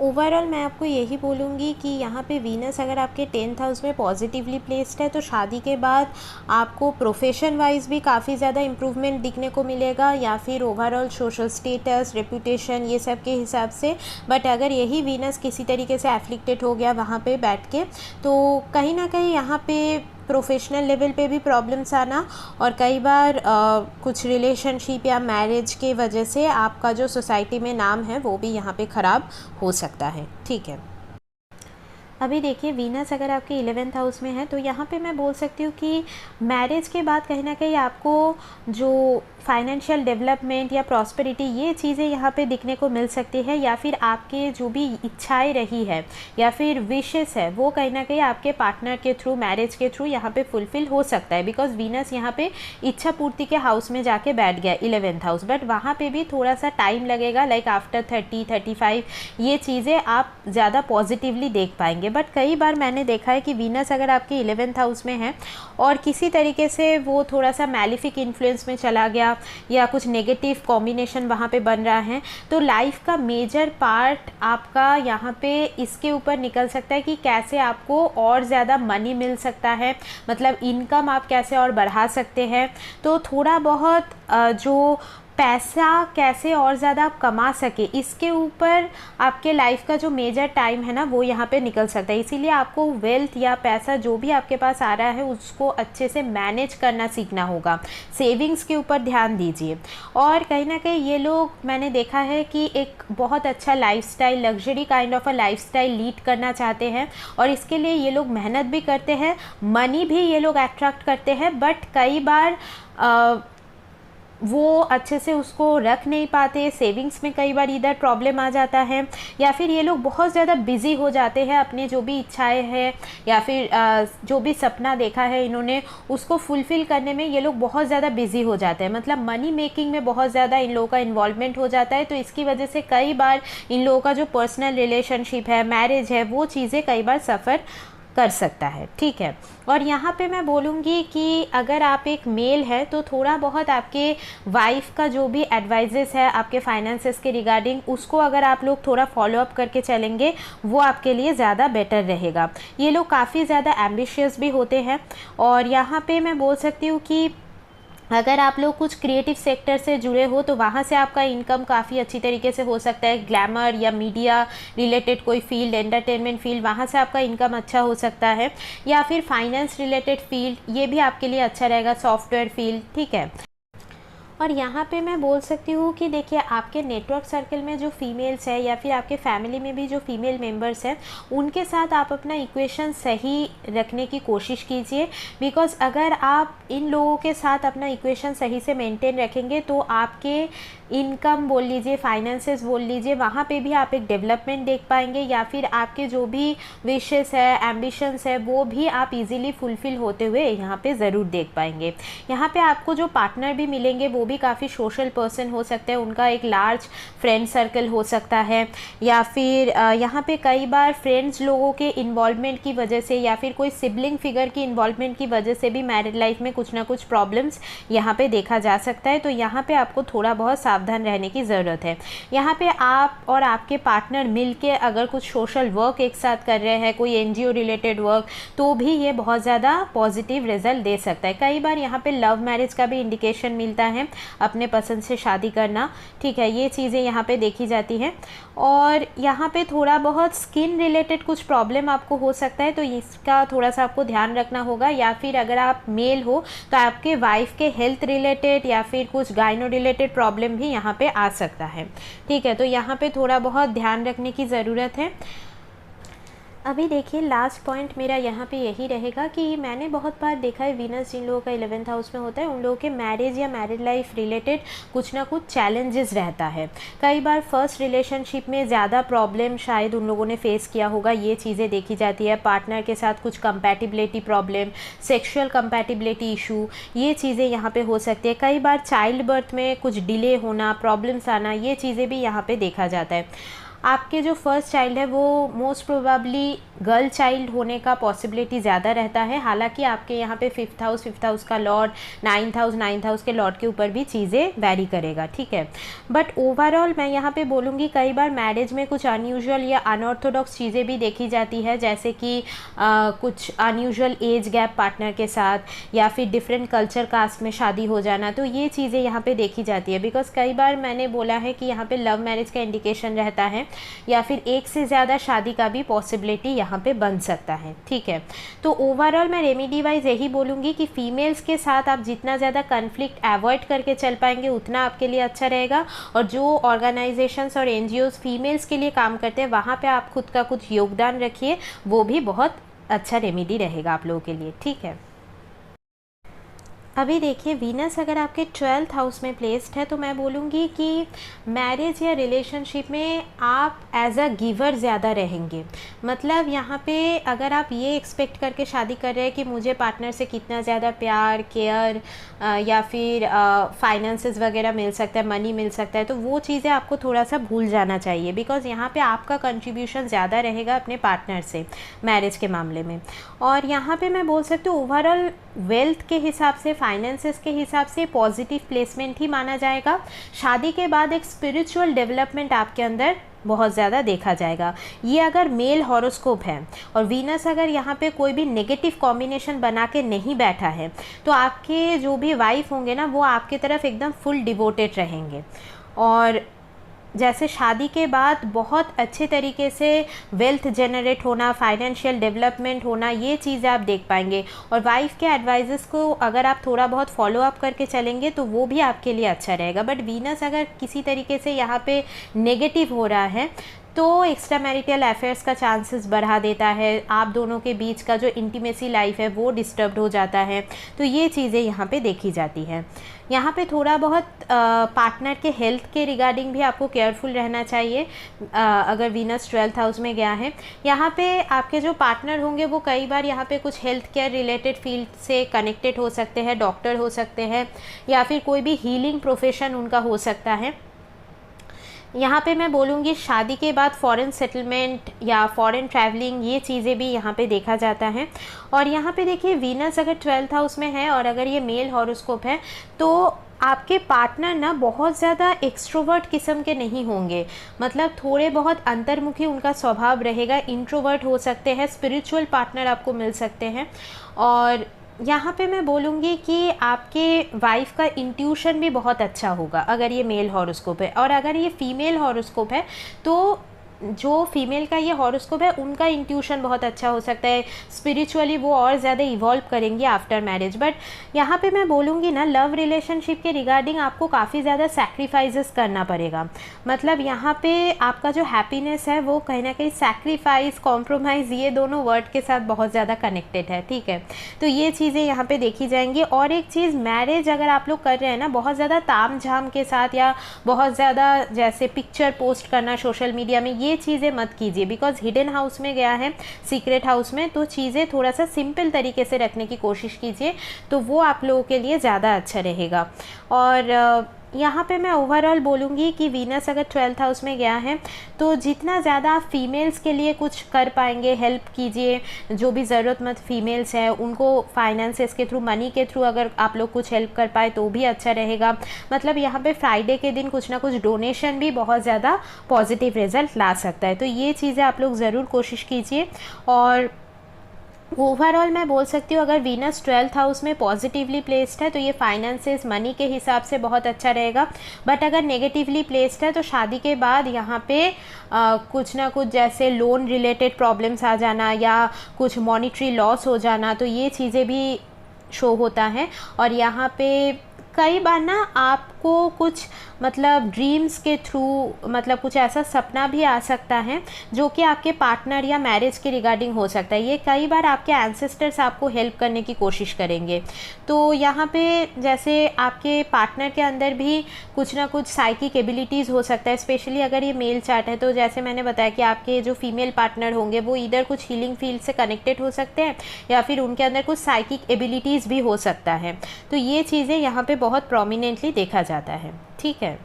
ओवरऑल मैं आपको यही बोलूँगी कि यहाँ पे वीनस अगर आपके 10th हाउस में पॉजिटिवली प्लेस्ड है तो शादी के बाद आपको प्रोफेशन वाइज भी काफ़ी ज़्यादा इम्प्रूवमेंट दिखने को मिलेगा, या फिर ओवरऑल सोशल स्टेटस, रेपुटेशन, ये सब के हिसाब से। बट अगर यही वीनस किसी तरीके से एफ्लिक्टेड हो गया वहाँ पे बैठ के, तो कहीं ना कहीं यहाँ पे प्रोफेशनल लेवल पे भी प्रॉब्लम्स आना, और कई बार कुछ रिलेशनशिप या मैरिज के वजह से आपका जो सोसाइटी में नाम है वो भी यहाँ पे ख़राब हो सकता है। ठीक है, अभी देखिए वीनस अगर आपके 11th हाउस में है तो यहाँ पे मैं बोल सकती हूँ कि मैरिज के बाद कहीं ना कहीं आपको जो फाइनेंशियल डेवलपमेंट या प्रॉस्पेरिटी ये चीज़ें यहाँ पे दिखने को मिल सकती है, या फिर आपके जो भी इच्छाएं रही है या फिर विशेस है वो कहीं ना कहीं आपके पार्टनर के थ्रू, मैरिज के थ्रू यहाँ पे फुलफ़िल हो सकता है, बिकॉज वीनस यहाँ पे इच्छा पूर्ति के हाउस में जाके बैठ गया 11th हाउस। बट वहाँ पे भी थोड़ा सा टाइम लगेगा, लाइक आफ्टर 30-35 ये चीज़ें आप ज़्यादा पॉजिटिवली देख पाएंगे। बट कई बार मैंने देखा है कि वीनस अगर आपके 11th हाउस में है और किसी तरीके से वो थोड़ा सा मैलिफिक इन्फ्लुएंस में चला गया या कुछ नेगेटिव कॉम्बिनेशन वहाँ पे बन रहा है, तो लाइफ का मेजर पार्ट आपका यहाँ पे इसके ऊपर निकल सकता है कि कैसे आपको और ज़्यादा मनी मिल सकता है, मतलब इनकम आप कैसे और बढ़ा सकते हैं। तो थोड़ा बहुत जो पैसा कैसे और ज़्यादा आप कमा सके इसके ऊपर आपके लाइफ का जो मेजर टाइम है ना वो यहाँ पे निकल सकता है। इसीलिए आपको वेल्थ या पैसा जो भी आपके पास आ रहा है उसको अच्छे से मैनेज करना सीखना होगा, सेविंग्स के ऊपर ध्यान दीजिए। और कहीं ना कहीं ये लोग मैंने देखा है कि एक बहुत अच्छा lifestyle, luxury kind of a lifestyle lead करना चाहते हैं, और इसके लिए ये लोग मेहनत भी करते हैं, मनी भी ये लोग अट्रैक्ट करते हैं, बट कई बार वो अच्छे से उसको रख नहीं पाते, सेविंग्स में कई बार इधर प्रॉब्लम आ जाता है, या फिर ये लोग बहुत ज़्यादा बिजी हो जाते हैं अपने जो भी इच्छाएं हैं या फिर जो भी सपना देखा है इन्होंने उसको फुलफ़िल करने में ये लोग बहुत ज़्यादा बिजी हो जाते हैं, मतलब मनी मेकिंग में बहुत ज़्यादा इन लोगों का इन्वॉल्वमेंट हो जाता है। तो इसकी वजह से कई बार इन लोगों का जो पर्सनल रिलेशनशिप है, मैरिज है, वो चीज़ें कई बार सफ़र कर सकता है, ठीक है। और यहाँ पे मैं बोलूँगी कि अगर आप एक मेल है तो थोड़ा बहुत आपके वाइफ का जो भी एडवाइजेस है आपके फाइनेंसेस के रिगार्डिंग, उसको अगर आप लोग थोड़ा फॉलो अप करके चलेंगे वो आपके लिए ज़्यादा बेटर रहेगा। ये लोग काफ़ी ज़्यादा एम्बिशियस भी होते हैं। और यहाँ पे मैं बोल सकती हूँ कि अगर आप लोग कुछ क्रिएटिव सेक्टर से जुड़े हो तो वहाँ से आपका इनकम काफ़ी अच्छी तरीके से हो सकता है। ग्लैमर या मीडिया रिलेटेड कोई फील्ड, एंटरटेनमेंट फील्ड, वहाँ से आपका इनकम अच्छा हो सकता है। या फिर फाइनेंस रिलेटेड फील्ड, ये भी आपके लिए अच्छा रहेगा। सॉफ्टवेयर फील्ड, ठीक है। और यहाँ पे मैं बोल सकती हूँ कि देखिए आपके नेटवर्क सर्कल में जो फीमेल्स है या फिर आपके फैमिली में भी जो फीमेल मेंबर्स हैं, उनके साथ आप अपना इक्वेशन सही रखने की कोशिश कीजिए। बिकॉज़ अगर आप इन लोगों के साथ अपना इक्वेशन सही से मेंटेन रखेंगे तो आपके इनकम बोल लीजिए, फाइनेंसेस बोल लीजिए, वहाँ पे भी आप एक डेवलपमेंट देख पाएंगे। या फिर आपके जो भी विशेस है, एम्बिशंस है, वो भी आप इजीली फुलफ़िल होते हुए यहाँ पे ज़रूर देख पाएंगे। यहाँ पे आपको जो पार्टनर भी मिलेंगे वो भी काफ़ी सोशल पर्सन हो सकते हैं, उनका एक लार्ज फ्रेंड सर्कल हो सकता है। या फिर यहाँ पे कई बार फ्रेंड्स लोगों के इन्वॉल्वमेंट की वजह से या फिर कोई सिबलिंग फिगर की इन्वॉल्वमेंट की वजह से भी मैरिड लाइफ में कुछ ना कुछ प्रॉब्लम्स यहाँ पे देखा जा सकता है। तो यहाँ पे आपको थोड़ा बहुत सावधान रहने की ज़रूरत है। यहाँ पे आप और आपके पार्टनर मिलके अगर कुछ सोशल वर्क एक साथ कर रहे हैं, कोई एनजीओ रिलेटेड वर्क, तो भी ये बहुत ज़्यादा पॉजिटिव रिजल्ट दे सकता है। कई बार यहाँ पे लव मैरिज का भी इंडिकेशन मिलता है, अपने पसंद से शादी करना, ठीक है, ये चीज़ें यहाँ पे देखी जाती हैं। और यहाँ पे थोड़ा बहुत स्किन रिलेटेड कुछ प्रॉब्लम आपको हो सकता है, तो इसका थोड़ा सा आपको ध्यान रखना होगा। या फिर अगर आप मेल हो तो आपके वाइफ के हेल्थ रिलेटेड या फिर कुछ गाइनो रिलेटेड प्रॉब्लम भी यहाँ पे आ सकता है, ठीक है। तो यहाँ पे थोड़ा बहुत ध्यान रखने की ज़रूरत है। अभी देखिए लास्ट पॉइंट मेरा यहाँ पे यही रहेगा कि मैंने बहुत बार देखा है वीनस जिन लोगों का 11th हाउस में होता है, उन लोगों के मैरिज या मैरिड लाइफ रिलेटेड कुछ ना कुछ चैलेंजेस रहता है। कई बार फर्स्ट रिलेशनशिप में ज़्यादा प्रॉब्लम शायद उन लोगों ने फेस किया होगा, ये चीज़ें देखी जाती है। पार्टनर के साथ कुछ compatibility problem, sexual compatibility issue, ये चीज़ें यहाँ पर हो सकती है। कई बार चाइल्ड बर्थ में कुछ डिले होना, प्रॉब्लम्स आना, ये चीज़ें भी यहाँ पर देखा जाता है। आपके जो फर्स्ट चाइल्ड है वो मोस्ट प्रोबेबली गर्ल चाइल्ड होने का पॉसिबिलिटी ज़्यादा रहता है। हालांकि आपके यहाँ पे फिफ्थ हाउस का लॉर्ड, नाइन्थ हाउस के लॉर्ड के ऊपर भी चीज़ें वैरी करेगा, ठीक है। बट ओवरऑल मैं यहाँ पे बोलूँगी कई बार मैरिज में कुछ अनयूजुअल या अनऑर्थोडॉक्स चीज़ें भी देखी जाती है, जैसे कि कुछ अनयूजुअल एज गैप पार्टनर के साथ या फिर डिफरेंट कल्चर कास्ट में शादी हो जाना, तो ये चीज़ें यहाँ पे देखी जाती है। बिकॉज कई बार मैंने बोला है कि यहाँ पे लव मैरिज का इंडिकेशन रहता है या फिर एक से ज़्यादा शादी का भी पॉसिबिलिटी यहाँ पे बन सकता है, ठीक है। तो ओवरऑल मैं रेमेडी वाइज यही बोलूँगी कि फीमेल्स के साथ आप जितना ज़्यादा कन्फ्लिक्ट अवॉइड करके चल पाएंगे उतना आपके लिए अच्छा रहेगा। और जो ऑर्गेनाइजेशंस और एनजीओज फीमेल्स के लिए काम करते हैं वहाँ पे आप खुद का कुछ योगदान रखिए, वो भी बहुत अच्छा रेमेडी रहेगा आप लोगों के लिए, ठीक है। अभी देखिए वीनस अगर आपके 12th हाउस में प्लेस्ड है तो मैं बोलूँगी कि मैरिज या रिलेशनशिप में आप एज अ गिवर ज़्यादा रहेंगे। मतलब यहाँ पे अगर आप ये एक्सपेक्ट करके शादी कर रहे हैं कि मुझे पार्टनर से कितना ज़्यादा प्यार, केयर या फिर फाइनेंसेस वगैरह मिल सकता है, मनी मिल सकता है, तो वो चीज़ें आपको थोड़ा सा भूल जाना चाहिए। बिकॉज़ यहाँ पे आपका कंट्रीब्यूशन ज़्यादा रहेगा अपने पार्टनर से मैरिज के मामले में। और यहाँ पे मैं बोल सकती हूँ ओवरऑल वेल्थ के हिसाब से, फाइनेंसेस के हिसाब से पॉजिटिव प्लेसमेंट ही माना जाएगा। शादी के बाद एक स्पिरिचुअल डेवलपमेंट आपके अंदर बहुत ज़्यादा देखा जाएगा। ये अगर मेल हॉरोस्कोप है और वीनस अगर यहाँ पे कोई भी नेगेटिव कॉम्बिनेशन बना के नहीं बैठा है तो आपके जो भी वाइफ होंगे ना वो आपकी तरफ एकदम फुल डिवोटेड रहेंगे। और जैसे शादी के बाद बहुत अच्छे तरीके से वेल्थ जनरेट होना, फाइनेंशियल डेवलपमेंट होना, ये चीज़ें आप देख पाएंगे। और वाइफ के एडवाइजेस को अगर आप थोड़ा बहुत फॉलो अप करके चलेंगे तो वो भी आपके लिए अच्छा रहेगा। बट वीनस अगर किसी तरीके से यहाँ पे नेगेटिव हो रहा है तो एक्स्ट्रा मैरिटल अफेयर्स का चांसेस बढ़ा देता है, आप दोनों के बीच का जो इंटीमेसी लाइफ है वो डिस्टर्ब हो जाता है। तो ये चीज़ें यहाँ पे देखी जाती हैं। यहाँ पे थोड़ा बहुत पार्टनर के हेल्थ के रिगार्डिंग भी आपको केयरफुल रहना चाहिए अगर वीनस 12th हाउस में गया है। यहाँ पे आपके जो पार्टनर होंगे वो कई बार यहाँ पे कुछ हेल्थ केयर रिलेटेड फील्ड से कनेक्टेड हो सकते हैं, डॉक्टर हो सकते हैं या फिर कोई भी हीलिंग प्रोफेशन उनका हो सकता है। यहाँ पे मैं बोलूँगी शादी के बाद फॉरेन सेटलमेंट या फॉरेन ट्रैवलिंग, ये चीज़ें भी यहाँ पे देखा जाता है। और यहाँ पे देखिए वीनस अगर 12th हाउस में है और अगर ये मेल हॉरोस्कोप है तो आपके पार्टनर ना बहुत ज़्यादा एक्सट्रोवर्ट किस्म के नहीं होंगे, मतलब थोड़े बहुत अंतर्मुखी उनका स्वभाव रहेगा, इंट्रोवर्ट हो सकते हैं, स्पिरिचुअल पार्टनर आपको मिल सकते हैं। और यहाँ पे मैं बोलूँगी कि आपके वाइफ का इंट्यूशन भी बहुत अच्छा होगा अगर ये मेल हॉरोस्कोप है। और अगर ये फीमेल हॉरोस्कोप है तो जो फीमेल का ये हॉरोस्कोप है उनका इंट्यूशन बहुत अच्छा हो सकता है, स्पिरिचुअली वो और ज़्यादा इवॉल्व करेंगी आफ्टर मैरिज। बट यहाँ पे मैं बोलूँगी ना लव रिलेशनशिप के रिगार्डिंग आपको काफ़ी ज़्यादा सैक्रिफाइसेस करना पड़ेगा, मतलब यहाँ पे आपका जो हैप्पीनेस है वो कहीं ना कहीं सैक्रिफाइस, कॉम्प्रोमाइज़, ये दोनों वर्ड के साथ बहुत ज़्यादा कनेक्टेड है, ठीक है। तो ये चीज़ें यहाँ पर देखी जाएंगी। और एक चीज़, मैरिज अगर आप लोग कर रहे हैं ना बहुत ज़्यादा ताम झाम के साथ या बहुत ज़्यादा जैसे पिक्चर पोस्ट करना सोशल मीडिया में, ये चीज़ें मत कीजिए, बिकॉज हिडन हाउस में गया है, सीक्रेट हाउस में, तो चीज़ें थोड़ा सा सिंपल तरीके से रखने की कोशिश कीजिए, तो वो आप लोगों के लिए ज़्यादा अच्छा रहेगा। और यहाँ पे मैं ओवरऑल बोलूँगी कि वीनस अगर 12th हाउस में गया है तो जितना ज़्यादा आप फीमेल्स के लिए कुछ कर पाएंगे, हेल्प कीजिए, जो भी ज़रूरतमंद फीमेल्स हैं उनको फाइनेंसेस के थ्रू, मनी के थ्रू अगर आप लोग कुछ हेल्प कर पाए तो भी अच्छा रहेगा। मतलब यहाँ पे फ्राइडे के दिन कुछ ना कुछ डोनेशन भी बहुत ज़्यादा पॉजिटिव रिजल्ट ला सकता है, तो ये चीज़ें आप लोग ज़रूर कोशिश कीजिए। और ओवरऑल मैं बोल सकती हूँ अगर वीनस 12th हाउस में पॉजिटिवली प्लेस्ड है तो ये फाइनेंसेस, मनी के हिसाब से बहुत अच्छा रहेगा। बट अगर नेगेटिवली प्लेस्ड है तो शादी के बाद यहाँ पे कुछ ना कुछ जैसे लोन रिलेटेड प्रॉब्लम्स आ जाना या कुछ मॉनिटरी लॉस हो जाना, तो ये चीज़ें भी शो होता है। और यहाँ पे कई बार ना आपको कुछ मतलब ड्रीम्स के थ्रू, मतलब कुछ ऐसा सपना भी आ सकता है जो कि आपके पार्टनर या मैरिज के रिगार्डिंग हो सकता है। ये कई बार आपके एंसेस्टर्स आपको हेल्प करने की कोशिश करेंगे। तो यहाँ पे जैसे आपके पार्टनर के अंदर भी कुछ ना कुछ साइकिक एबिलिटीज़ हो सकता है, स्पेशली अगर ये मेल चार्ट है तो जैसे मैंने बताया कि आपके जो फीमेल पार्टनर होंगे वो इधर कुछ हीलिंग फील्ड से कनेक्टेड हो सकते हैं या फिर उनके अंदर कुछ साइकिक एबिलिटीज़ भी हो सकता है। तो ये चीज़ें यहाँ पे बहुत प्रोमिनेंटली देखा जाता है, ठीक है।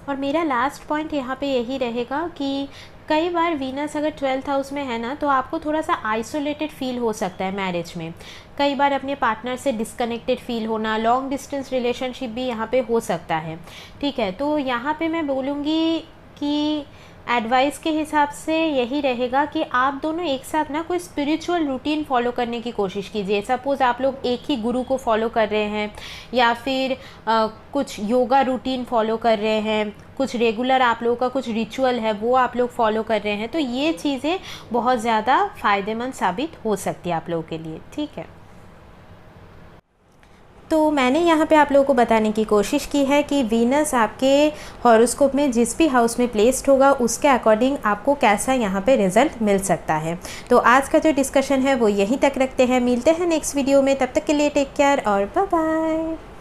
और मेरा लास्ट पॉइंट यहाँ पे यही रहेगा कि कई बार वीनस अगर 12th हाउस में है ना तो आपको थोड़ा सा आइसोलेटेड फील हो सकता है मैरिज में, कई बार अपने पार्टनर से डिस्कनेक्टेड फील होना, लॉन्ग डिस्टेंस रिलेशनशिप भी यहाँ पे हो सकता है, ठीक है। तो यहाँ पे मैं बोलूँगी कि एडवाइस के हिसाब से यही रहेगा कि आप दोनों एक साथ ना कोई स्पिरिचुअल रूटीन फॉलो करने की कोशिश कीजिए। सपोज़ आप लोग एक ही गुरु को फॉलो कर रहे हैं या फिर कुछ योगा रूटीन फॉलो कर रहे हैं, कुछ रेगुलर आप लोगों का कुछ रिचुअल है वो आप लोग फॉलो कर रहे हैं, तो ये चीज़ें बहुत ज़्यादा फ़ायदेमंद साबित हो सकती है आप लोगों के लिए, ठीक है। तो मैंने यहाँ पे आप लोगों को बताने की कोशिश की है कि वीनस आपके हॉरोस्कोप में जिस भी हाउस में प्लेस्ड होगा उसके अकॉर्डिंग आपको कैसा यहाँ पे रिजल्ट मिल सकता है। तो आज का जो डिस्कशन है वो यहीं तक रखते हैं, मिलते हैं नेक्स्ट वीडियो में, तब तक के लिए टेक केयर और बाय बाय।